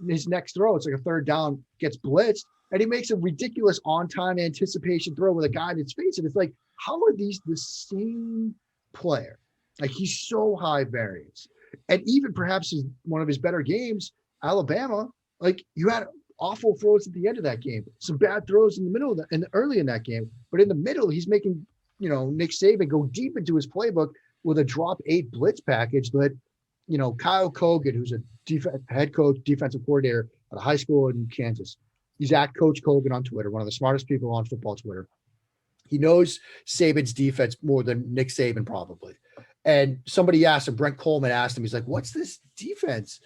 his next throw, it's like a third down, gets blitzed, and he makes a ridiculous on-time anticipation throw with a guy in his face. And it's like, how are these the same player? Like he's so high variance. And even perhaps one of his better games, Alabama, like you had awful throws at the end of that game, some bad throws in the middle and early in that game. But in the middle, he's making, Nick Saban go deep into his playbook with a drop 8 blitz package that, Kyle Kogan, who's a head coach, defensive coordinator at a high school in Kansas. He's at Coach Kogan on Twitter, one of the smartest people on football Twitter. He knows Saban's defense more than Nick Saban probably. And somebody asked him, Brent Coleman asked him, he's like, what's this defense?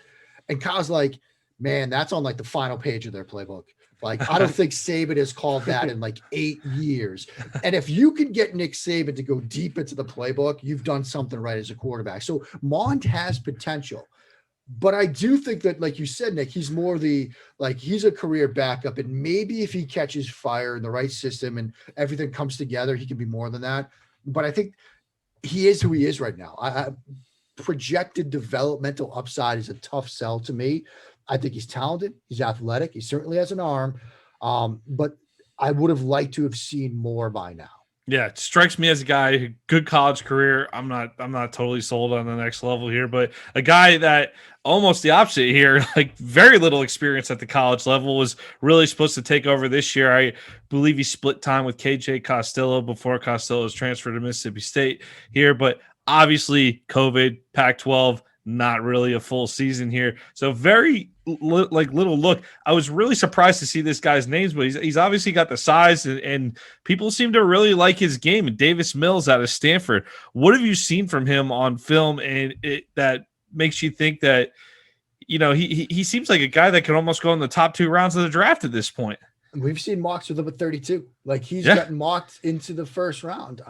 And Kyle's like, man, that's on the final page of their playbook. Like, I don't think Saban has called that in 8 years. And if you can get Nick Saban to go deep into the playbook, you've done something right as a quarterback. So Mond has potential. But I do think that, like you said, Nick, he's more he's a career backup. And maybe if he catches fire in the right system and everything comes together, he can be more than that. But I think he is who he is right now. Projected developmental upside is a tough sell to me. I think he's talented. He's athletic. He certainly has an arm. But I would have liked to have seen more by now. Yeah, it strikes me as a guy, good college career. I'm not totally sold on the next level here, but a guy that almost the opposite here, very little experience at the college level, was really supposed to take over this year. I believe he split time with KJ Costello before Costello's transfer to Mississippi State here, but obviously COVID, Pac-12, not really a full season here. So very little look. I was really surprised to see this guy's names, but he's obviously got the size and people seem to really like his game. And Davis Mills out of Stanford. What have you seen from him on film and that makes you think that, he seems like a guy that can almost go in the top 2 rounds of the draft at this point? We've seen mocks with him at 32. He's gotten mocked into the first round.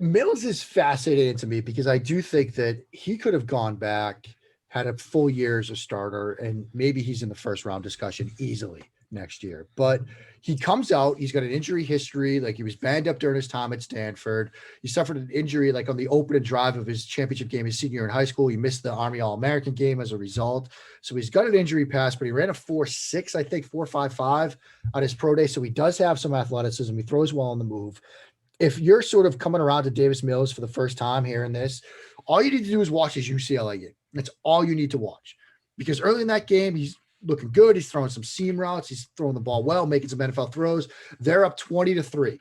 Mills is fascinating to me because I do think that he could have gone back, had a full year as a starter, and maybe he's in the first round discussion easily. next year. But he comes out, he's got an injury history. Like, he was banged up during his time at Stanford. He suffered an injury like on the opening drive of his championship game his senior year in high school. He missed the Army All-American game as a result. So he's got an injury past, but he ran a 4.6, I think 4.55 on his pro day. So he does have some athleticism. He throws well on the move. If you're sort of coming around to Davis Mills for the first time hearing this, all you need to do is watch his UCLA game. That's all you need to watch, because early in that game, he's looking good. He's throwing some seam routes. He's throwing the ball well, making some NFL throws. They're up 20-3.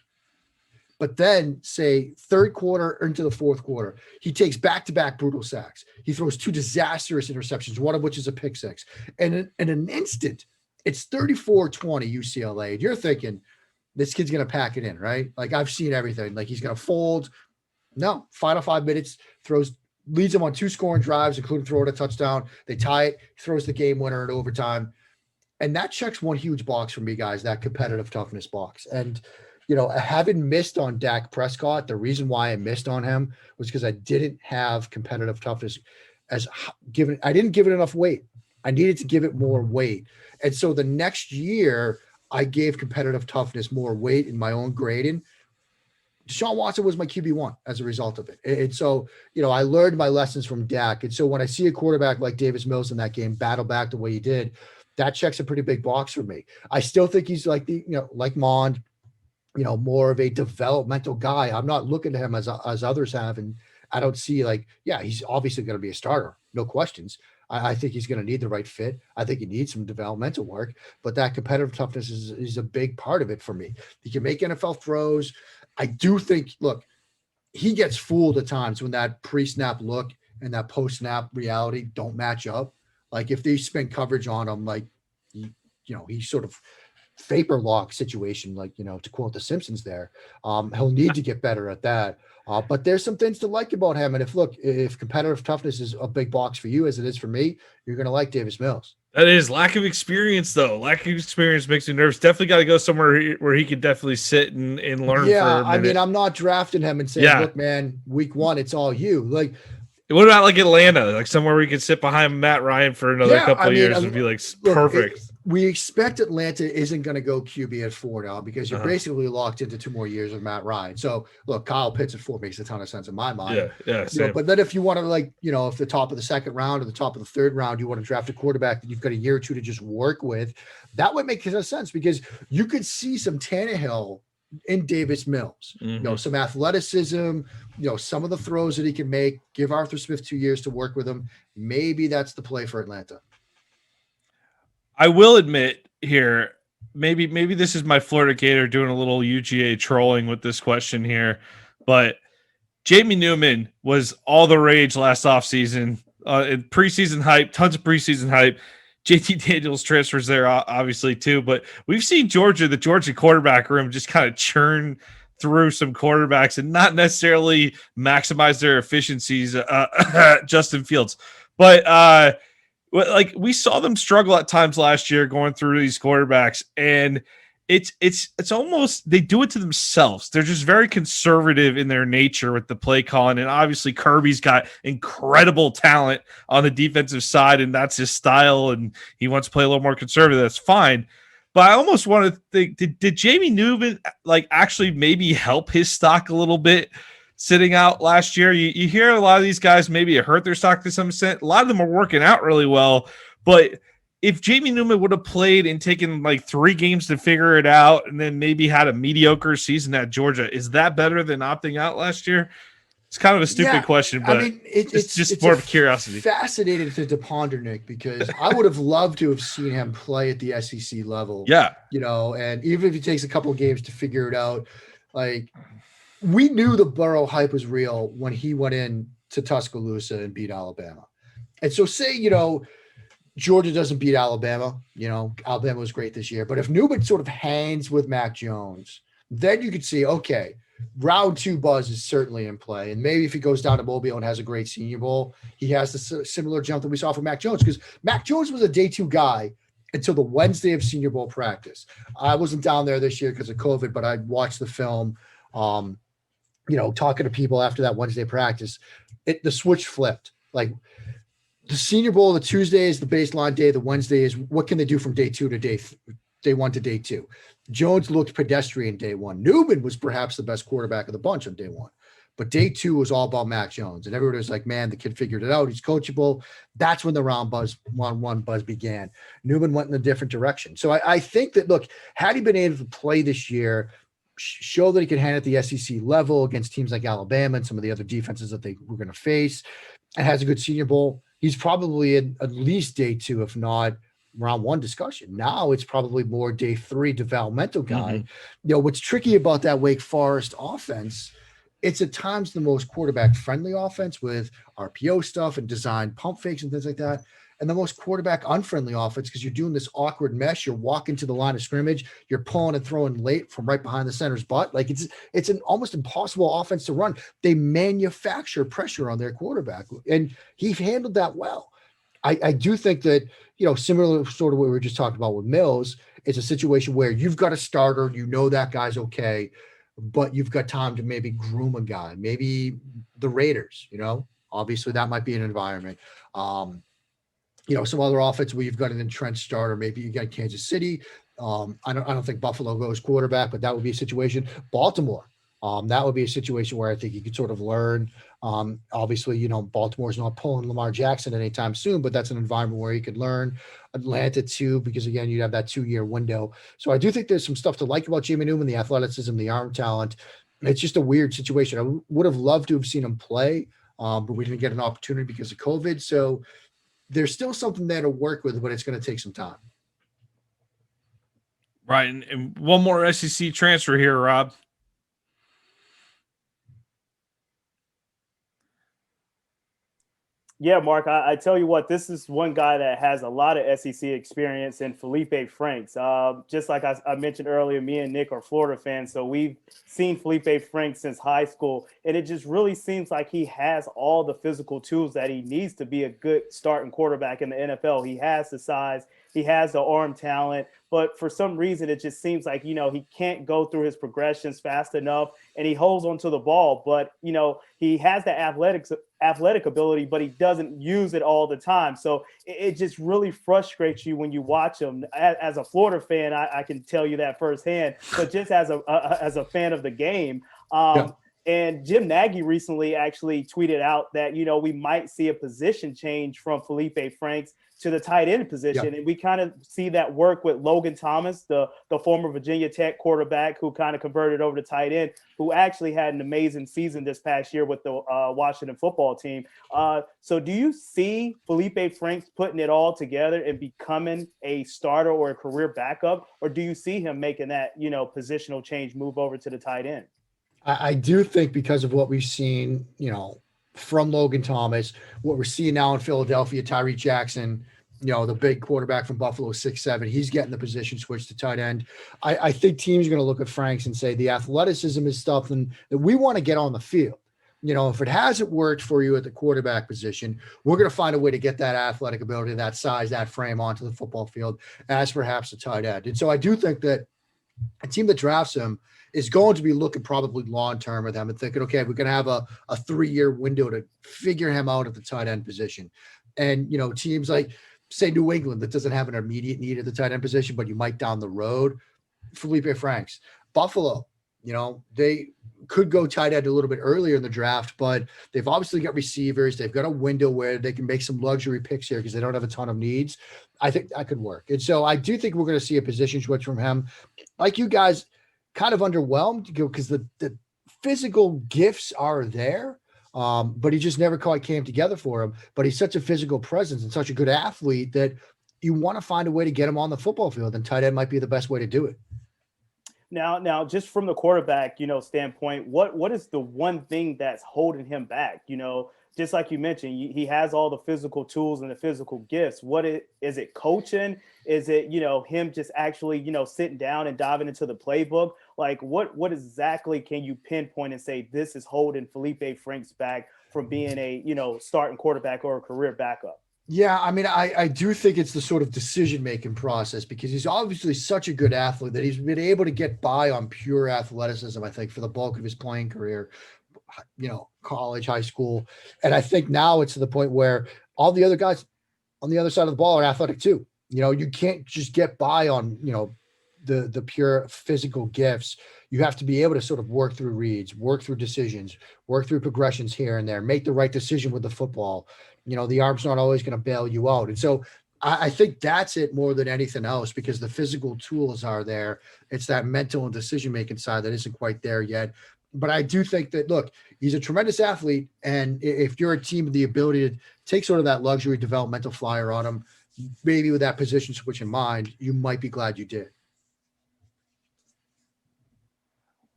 But then, say, third quarter into the fourth quarter, he takes back-to-back brutal sacks. He throws 2 disastrous interceptions, one of which is a pick six. And in an instant, it's 34-20 UCLA. And you're thinking, this kid's going to pack it in, right? Like, I've seen everything. Like, he's going to fold. No, final 5 minutes, leads them on 2 scoring drives, including throwing a touchdown. They tie it, throws the game winner in overtime. And that checks one huge box for me, guys, that competitive toughness box. And, having missed on Dak Prescott, the reason why I missed on him was because I didn't have competitive toughness I didn't give it enough weight. I needed to give it more weight. And so the next year, I gave competitive toughness more weight in my own grading. Deshaun Watson was my QB1 as a result of it. And so, I learned my lessons from Dak. And so when I see a quarterback like Davis Mills in that game battle back the way he did, that checks a pretty big box for me. I still think he's like like Mond, more of a developmental guy. I'm not looking to him as others have. And I don't see he's obviously going to be a starter. No questions. I think he's going to need the right fit. I think he needs some developmental work, but that competitive toughness is a big part of it for me. He can make NFL throws. I do think, look, he gets fooled at times when that pre-snap look and that post-snap reality don't match up. Like, if they spend coverage on him, he's sort of vapor lock situation, to quote The Simpsons there. He'll need to get better at that. But there's some things to like about him. And if competitive toughness is a big box for you, as it is for me, you're going to like Davis Mills. That is lack of experience, though. Lack of experience makes me nervous. Definitely got to go somewhere where he could definitely sit and learn. Yeah, I mean, I'm not drafting him and saying, look, man, week 1, it's all you. Like, what about like Atlanta, like somewhere where we could sit behind Matt Ryan for another couple of years and be like perfect? We expect Atlanta isn't going to go QB at 4 now, because you're basically locked into 2 more years of Matt Ryan. So look, Kyle Pitts at 4 makes a ton of sense in my mind. Yeah. But then if you want to if the top of the 2nd round or the top of the 3rd round, you want to draft a quarterback that you've got a year or 2 to just work with, that would make sense, because you could see some Tannehill in Davis Mills, some athleticism, some of the throws that he can make. Give Arthur Smith 2 years to work with him. Maybe that's the play for Atlanta. I will admit here, maybe this is my Florida Gator doing a little UGA trolling with this question here, but Jamie Newman was all the rage last offseason, in preseason hype, tons of preseason hype. JT Daniels transfers there, obviously, too. But we've seen the Georgia quarterback room just kind of churn through some quarterbacks and not necessarily maximize their efficiencies, Justin Fields. But we saw them struggle at times last year going through these quarterbacks, and it's almost they do it to themselves. They're just very conservative in their nature with the play calling, and obviously Kirby's got incredible talent on the defensive side, and that's his style, and he wants to play a little more conservative. That's fine. But I almost want to think, did Jamie Newman actually maybe help his stock a little bit sitting out last year? You hear a lot of these guys maybe it hurt their stock to some extent. A lot of them are working out really well, but if Jamie Newman would have played and taken 3 games to figure it out and then maybe had a mediocre season at Georgia, is that better than opting out last year? It's kind of a stupid question, but it's just more of a curiosity. Fascinating to ponder, Nick, because I would have loved to have seen him play at the SEC level. Yeah. And even if he takes a couple of games to figure it out, we knew the Burrow hype was real when he went in to Tuscaloosa and beat Alabama. And so say, Georgia doesn't beat Alabama. Alabama was great this year. But if Newman sort of hangs with Mac Jones, then you could see, okay, round 2 buzz is certainly in play. And maybe if he goes down to Mobile and has a great Senior Bowl, he has the similar jump that we saw from Mac Jones, because Mac Jones was a day 2 guy until the Wednesday of Senior Bowl practice. I wasn't down there this year because of COVID, but I watched the film, talking to people after that Wednesday practice. The switch flipped. The Senior Bowl, the Tuesday is the baseline day. The Wednesday is what can they do from day 2 to day day one to day two. Jones looked pedestrian day one. Newman was perhaps the best quarterback of the bunch on day one. But day two was all about Mac Jones. And everybody was like, man, the kid figured it out. He's coachable. That's when the round one buzz began. Newman went in a different direction. So I think that, look, had he been able to play this year, show that he could handle at the SEC level against teams like Alabama and some of the other defenses that they were going to face, and has a good Senior Bowl, he's probably in at least day two, if not round one discussion. Now it's probably more day three developmental guy. What's tricky about that Wake Forest offense, it's at times the most quarterback friendly offense with RPO stuff and design pump fakes and things like that. And the most quarterback unfriendly offense, because you're doing this awkward mesh. You're walking to the line of scrimmage. You're pulling and throwing late from right behind the center's butt. Like it's an almost impossible offense to run. They manufacture pressure on their quarterback, and he handled that well. I do think that, similar sort of what we were just talking about with Mills, it's a situation where you've got a starter, that guy's okay, but you've got time to maybe groom a guy, maybe the Raiders, obviously that might be an environment. Some other offense where you've got an entrenched starter, maybe you got Kansas City. I don't think Buffalo goes quarterback, but that would be a situation. Baltimore, that would be a situation where I think you could sort of learn. Obviously, Baltimore's not pulling Lamar Jackson anytime soon, but that's an environment where you could learn. Atlanta too, because again, you'd have that 2-year window. So I do think there's some stuff to like about Jamie Newman, the athleticism, the arm talent. It's just a weird situation. I would have loved to have seen him play, but we didn't get an opportunity because of COVID. So there's still something there to work with, but it's going to take some time. Right. And one more SEC transfer here, Rob. Yeah, Mark, I tell you what, this is one guy that has a lot of SEC experience in Felipe Franks. Just like I mentioned earlier, me and Nick are Florida fans, so we've seen Felipe Franks since high school, and it just really seems like he has all the physical tools that he needs to be a good starting quarterback in the NFL. He has the size, he has the arm talent, but for some reason, it just seems like, he can't go through his progressions fast enough, and he holds onto the ball, but, he has the athletic ability, but he doesn't use it all the time. So it just really frustrates you when you watch him. As a Florida fan, I can tell you that firsthand, but just as a fan of the game. And Jim Nagy recently actually tweeted out that, we might see a position change from Felipe Franks to the tight end position. Yep. And we kind of see that work with Logan Thomas, the former Virginia Tech quarterback who kind of converted over to tight end, who actually had an amazing season this past year with the Washington football team. So do you see Felipe Franks putting it all together and becoming a starter or a career backup? Or do you see him making that, positional change, move over to the tight end? I do think because of what we've seen, from Logan Thomas, what we're seeing now in Philadelphia, Tyree Jackson, the big quarterback from Buffalo, 6'7", he's getting the position switch to tight end. I think teams are going to look at Franks and say the athleticism is stuff that we want to get on the field. If it hasn't worked for you at the quarterback position, we're going to find a way to get that athletic ability, that size, that frame onto the football field as perhaps a tight end. And so I do think that a team that drafts him is going to be looking probably long-term with him and thinking, okay, we're going to have a 3-year window to figure him out at the tight end position. And, teams like, say, New England that doesn't have an immediate need at the tight end position, but you might down the road, Felipe Franks. Buffalo, they could go tight end a little bit earlier in the draft, but they've obviously got receivers. They've got a window where they can make some luxury picks here because they don't have a ton of needs. I think that could work. And so I do think we're going to see a position switch from him. Like you guys, kind of underwhelmed because the physical gifts are there, but he just never quite came together for him. But he's such a physical presence and such a good athlete that you want to find a way to get him on the football field, and tight end might be the best way to do it. Now, just from the quarterback, standpoint, what is the one thing that's holding him back? Just like you mentioned, he has all the physical tools and the physical gifts. Is it coaching? Is it, him just actually, sitting down and diving into the playbook? Like what exactly can you pinpoint and say this is holding Felipe Franks back from being a, starting quarterback or a career backup? Yeah, I mean, I do think it's the sort of decision-making process because he's obviously such a good athlete that he's been able to get by on pure athleticism, I think, for the bulk of his playing career, college, high school. And I think now it's to the point where all the other guys on the other side of the ball are athletic too. You can't just get by on, the pure physical gifts. You have to be able to sort of work through reads, work through decisions, work through progressions here and there, make the right decision with the football. The arm's not always going to bail you out. And so I think that's it more than anything else, because the physical tools are there. It's that mental and decision-making side that isn't quite there yet. But I do think that, look, he's a tremendous athlete. And if you're a team with the ability to take sort of that luxury developmental flyer on him, maybe with that position switch in mind, you might be glad you did.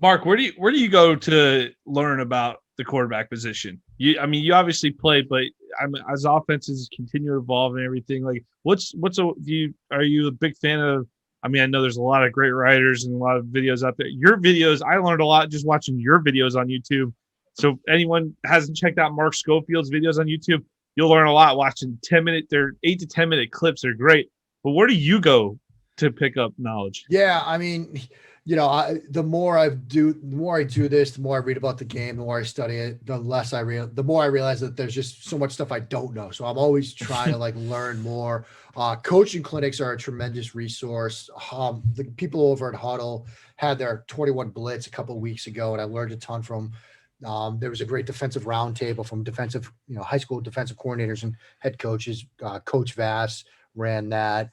Mark, where do you go to learn about the quarterback position? You obviously played, but as offenses continue to evolve and everything, like are you a big fan of? I know there's a lot of great writers and a lot of videos out there. Your videos, I learned a lot just watching your videos on YouTube. So if anyone hasn't checked out Mark Schofield's videos on YouTube, you'll learn a lot watching 10-minute. They're 8 to 10 minute clips. They're great. But where do you go to pick up knowledge? Yeah, the more I do this, the more I read about the game, the more I study it, the more I realize that there's just so much stuff I don't know. So I'm always trying to learn more. Coaching clinics are a tremendous resource. The people over at Huddle had their 21 Blitz a couple of weeks ago, and I learned a ton from. There was a great defensive roundtable from high school defensive coordinators and head coaches. Coach Vass ran that.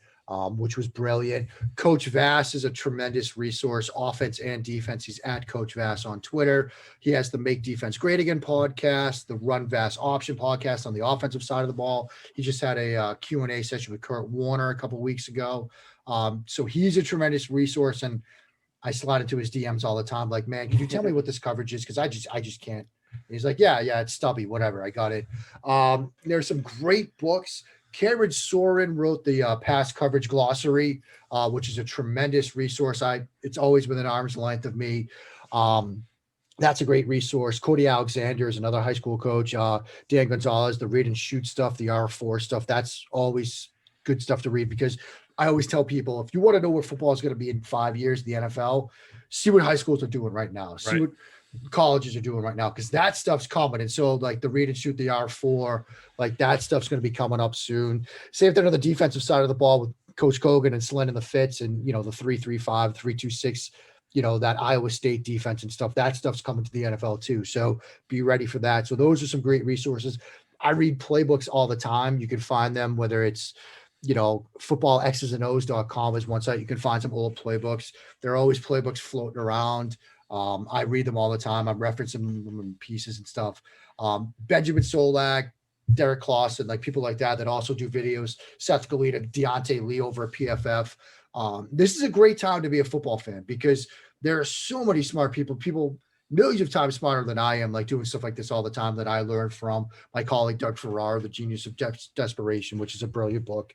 Which was brilliant. Coach Vass is a tremendous resource, offense and defense. He's at Coach Vass on Twitter. He has the Make Defense Great Again podcast, the Run Vass Option podcast on the offensive side of the ball. He just had a Q&A session with Kurt Warner a couple of weeks ago. So he's a tremendous resource, and I slide into his DMs all the time. Like, man, can you tell me what this coverage is? Because I just can't. And he's like, yeah, it's stubby, whatever. I got it. There's some great books. Cameron Soren wrote the pass coverage glossary, which is a tremendous resource. It's always within arm's length of me. That's a great resource. Cody Alexander is another high school coach. Dan Gonzalez, the read and shoot stuff, the R4 stuff. That's always good stuff to read, because I always tell people, if you want to know where football is going to be in 5 years, the NFL, see what high schools are doing right now. See what colleges are doing right now, because that stuff's coming. And so the read and shoot, the R4, that stuff's going to be coming up soon. Same thing on the defensive side of the ball with Coach Kogan and Slen and the Fitz and, the 3-3-5, 3-2-6, that Iowa State defense and stuff. That stuff's coming to the NFL too. So be ready for that. So those are some great resources. I read playbooks all the time. You can find them, whether it's, footballxsandOs.com is one site. You can find some old playbooks. There are always playbooks floating around. I read them all the time. I'm referencing them in pieces and stuff. Benjamin Solak, Derek Clausen, people like that also do videos. Seth Galita, Deontay Lee over at PFF. This is a great time to be a football fan, because there are so many smart people millions of times smarter than I am, doing stuff like this all the time, that I learned from my colleague, Doug Farrar, The Genius of Desperation, which is a brilliant book.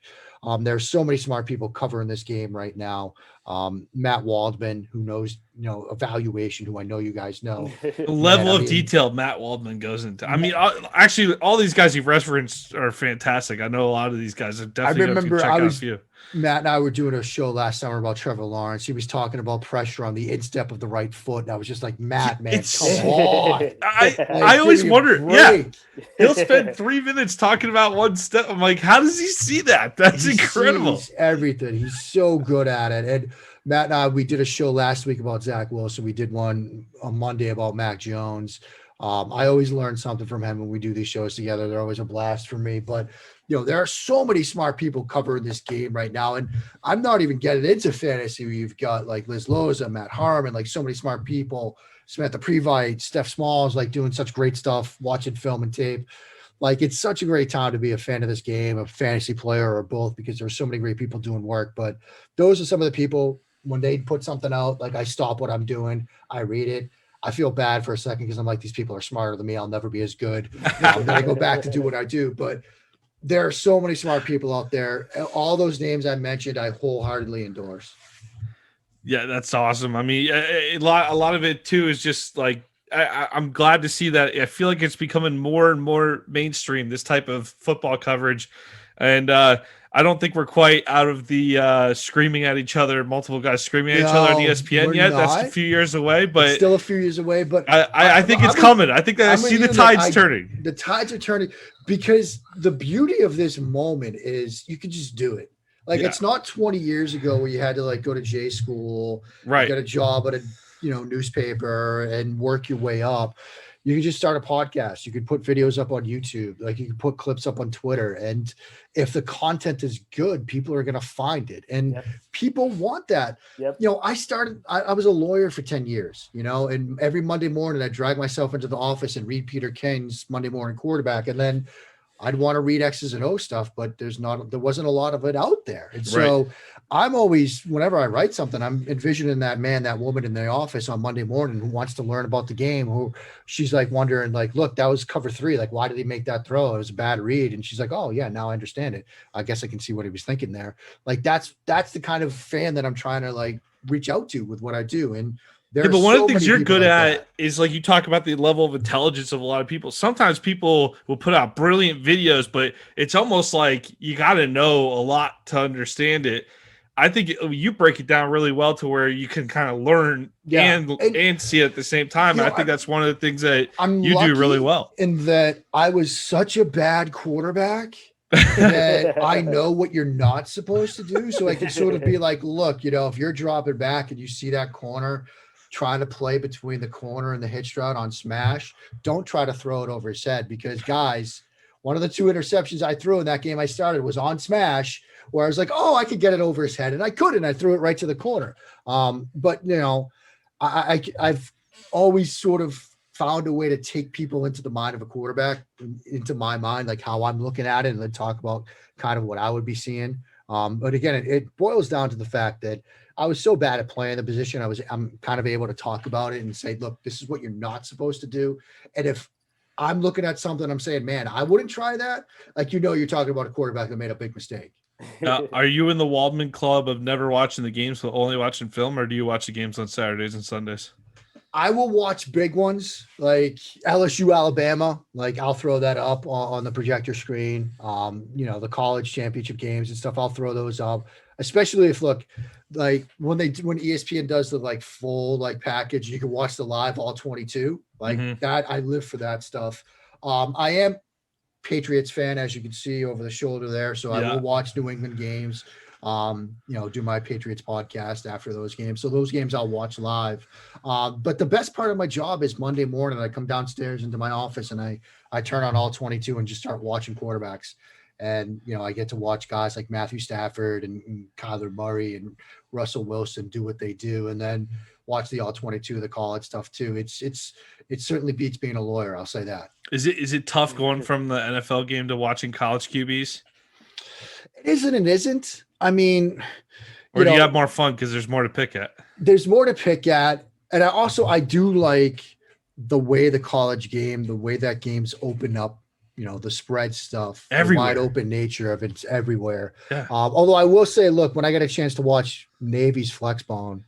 There's so many smart people covering this game right now. Matt Waldman, who knows, evaluation, who I know you guys know. The level of detail Matt Waldman goes into. Actually, all these guys you've referenced are fantastic. I know a lot of these guys are definitely. I remember Matt and I were doing a show last summer about Trevor Lawrence. He was talking about pressure on the instep of the right foot. And I was just like, Matt, man, come on. I always wonder. Yeah. He'll spend 3 minutes talking about one step. I'm like, how does he see that? That's incredible. Everything. He's so good at it. And Matt and I, we did a show last week about Zach Wilson. We did one on Monday about Mac Jones. I always learn something from him when we do these shows together. They're always a blast for me. But, there are so many smart people covering this game right now. And I'm not even getting into fantasy. You've got Liz Loza, Matt Harmon, so many smart people. Samantha Previte, Steph Smalls, doing such great stuff, watching film and tape. It's such a great time to be a fan of this game, a fantasy player or both, because there's so many great people doing work. But those are some of the people, when they put something out, I stop what I'm doing, I read it. I feel bad for a second, because I'm like, these people are smarter than me. I'll never be as good. Then I go back to do what I do. But there are so many smart people out there. All those names I mentioned, I wholeheartedly endorse. Yeah, that's awesome. A lot of it too is just I'm glad to see that. I feel like it's becoming more and more mainstream, this type of football coverage. And I don't think we're quite out of the screaming at each other, multiple guys screaming at each other on ESPN yet. Not. That's a few years away, but it's still a few years away. But I think it's coming. I think that I see the tides turning. The tides are turning, because the beauty of this moment is you can just do it. Like Yeah. it's not 20 years ago where you had to like go to J school, Right. get a job at a newspaper and work your way up. You could just start a podcast. You could put videos up on YouTube. Like you could put clips up on Twitter. And if the content is good, people are going to find it. And people want that. Yep. I was a lawyer for 10 years, and every Monday morning I drag myself into the office and read Peter King's Monday Morning Quarterback. And then I'd want to read X's and O stuff, but there wasn't a lot of it out there. And so I'm always, whenever I write something, I'm envisioning that man, that woman in the office on Monday morning who wants to learn about the game, who she's like wondering like, look, that was cover 3. Like, why did he make that throw? It was a bad read. And she's like, oh yeah, now I understand it. I guess I can see what he was thinking there. Like that's the kind of fan that I'm trying to like reach out to with what I do. And but one of the things you're good at is like you talk about the level of intelligence of a lot of people. Sometimes people will put out brilliant videos, but it's almost like you got to know a lot to understand it. I think you break it down really well to where you can kind of learn and see it at the same time. I think that's one of the things that you do really well. In that I was such a bad quarterback that I know what you're not supposed to do. So I can sort of be like, look, if you're dropping back and you see that corner trying to play between the corner and the hitch route on smash, don't try to throw it over his head, because guys, one of the 2 interceptions I threw in that game I started was on smash, where I was like, oh, I could get it over his head, and I couldn't. I threw it right to the corner. But I've always sort of found a way to take people into the mind of a quarterback, into my mind, like how I'm looking at it, and then talk about kind of what I would be seeing. But again, it boils down to the fact that I was so bad at playing the position. I'm kind of able to talk about it and say, look, this is what you're not supposed to do. And if I'm looking at something, I'm saying, man, I wouldn't try that. Like, you're talking about a quarterback that made a big mistake. Are you in the Waldman Club of never watching the games, but only watching film, or do you watch the games on Saturdays and Sundays? I will watch big ones like LSU, Alabama. Like I'll throw that up on the projector screen. The college championship games and stuff. I'll throw those up, especially if like when ESPN does the like full like package, you can watch the live all 22 like that. I live for that stuff. I am Patriots fan, as you can see over the shoulder there. So I will watch New England games. Do my Patriots podcast after those games. So those games I'll watch live. But the best part of my job is Monday morning. I come downstairs into my office and I turn on all 22 and just start watching quarterbacks. And, I get to watch guys like Matthew Stafford and Kyler Murray and Russell Wilson do what they do. And then watch the all 22, the college stuff too. It certainly beats being a lawyer. I'll say that. Is it tough going from the NFL game to watching college QBs? It isn't and isn't. I mean, or do you have more fun because there's more to pick at? There's more to pick at. And I do like the way the college game, the way that games open up, the spread stuff, everywhere. The wide open nature of it's everywhere. Yeah. Although I will say, look, when I get a chance to watch Navy's Flexbone,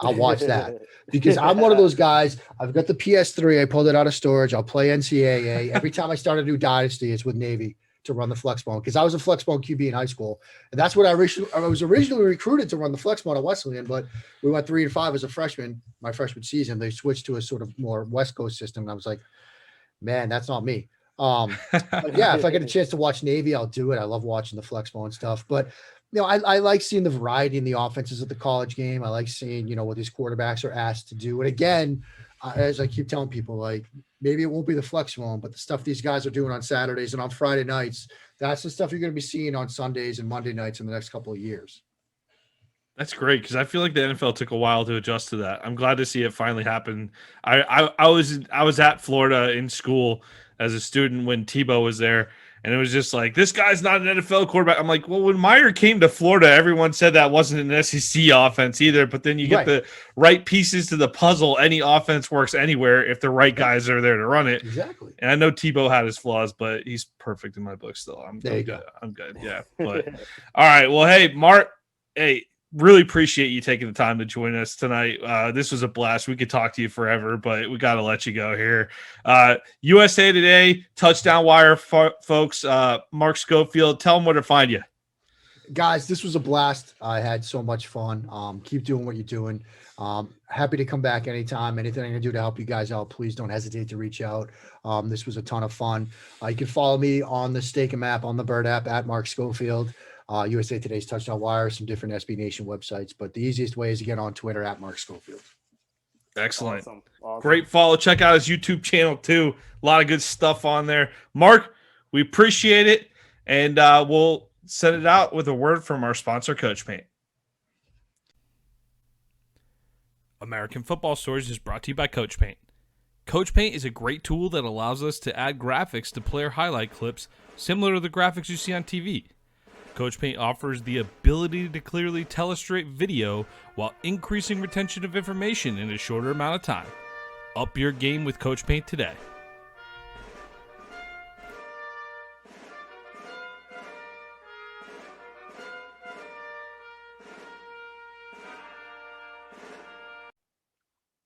I'll watch that because I'm one of those guys. I've got the PS3. I pulled it out of storage. I'll play NCAA. Every time I start a new dynasty, it's with Navy to run the Flexbone, because I was a Flexbone QB in high school. And that's what I was originally recruited to run the Flexbone at Wesleyan, but we went 3-5 as a freshman, my freshman season. They switched to a sort of more West Coast system. And I was like, man, that's not me. But yeah, if I get a chance to watch Navy, I'll do it. I love watching the Flexbone stuff. But I like seeing the variety in the offenses at the college game. I like seeing, what these quarterbacks are asked to do. And again, as I keep telling people, like, maybe it won't be the Flexbone, but the stuff these guys are doing on Saturdays and on Friday nights, that's the stuff you're going to be seeing on Sundays and Monday nights in the next couple of years. That's great, because I feel like the NFL took a while to adjust to that. I'm glad to see it finally happen. I was at Florida in school as a student when Tebow was there, and it was just like, this guy's not an NFL quarterback. I'm like, well, when Meyer came to Florida, everyone said that wasn't an SEC offense either. But then you get the right pieces to the puzzle. Any offense works anywhere if the right guys are there to run it. Exactly. And I know Tebow had his flaws, but he's perfect in my book still. I'm good. Yeah. But all right. Well, hey, Mark, really appreciate you taking the time to join us tonight. This was a blast. We could talk to you forever, but we got to let you go here. USA Today, Touchdown Wire, folks. Mark Schofield, tell them where to find you. Guys, this was a blast. I had so much fun. Keep doing what you're doing. Happy to come back anytime. Anything I can do to help you guys out, please don't hesitate to reach out. This was a ton of fun. You can follow me on the Stake and Map on the Bird app at Mark Schofield. USA Today's Touchdown Wire, some different SB Nation websites. But the easiest way is to get on Twitter at Mark Schofield. Excellent. Awesome. Great follow. Check out his YouTube channel too. A lot of good stuff on there. Mark, we appreciate it. And we'll send it out with a word from our sponsor, Coach Paint. American Football Stories is brought to you by Coach Paint. Coach Paint is a great tool that allows us to add graphics to player highlight clips similar to the graphics you see on TV. Coach Paint offers the ability to clearly tell a straight video while increasing retention of information in a shorter amount of time. Up your game with Coach Paint today.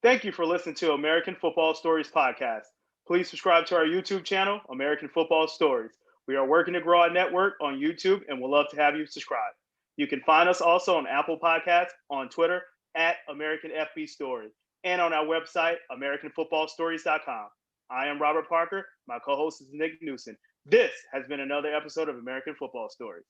Thank you for listening to American Football Stories podcast. Please subscribe to our YouTube channel, American Football Stories. We are working to grow our network on YouTube and we'd love to have you subscribe. You can find us also on Apple Podcasts, on Twitter at American FB Story, and on our website, AmericanFootballStories.com. I am Robert Parker. My co-host is Nick Knudsen. This has been another episode of American Football Stories.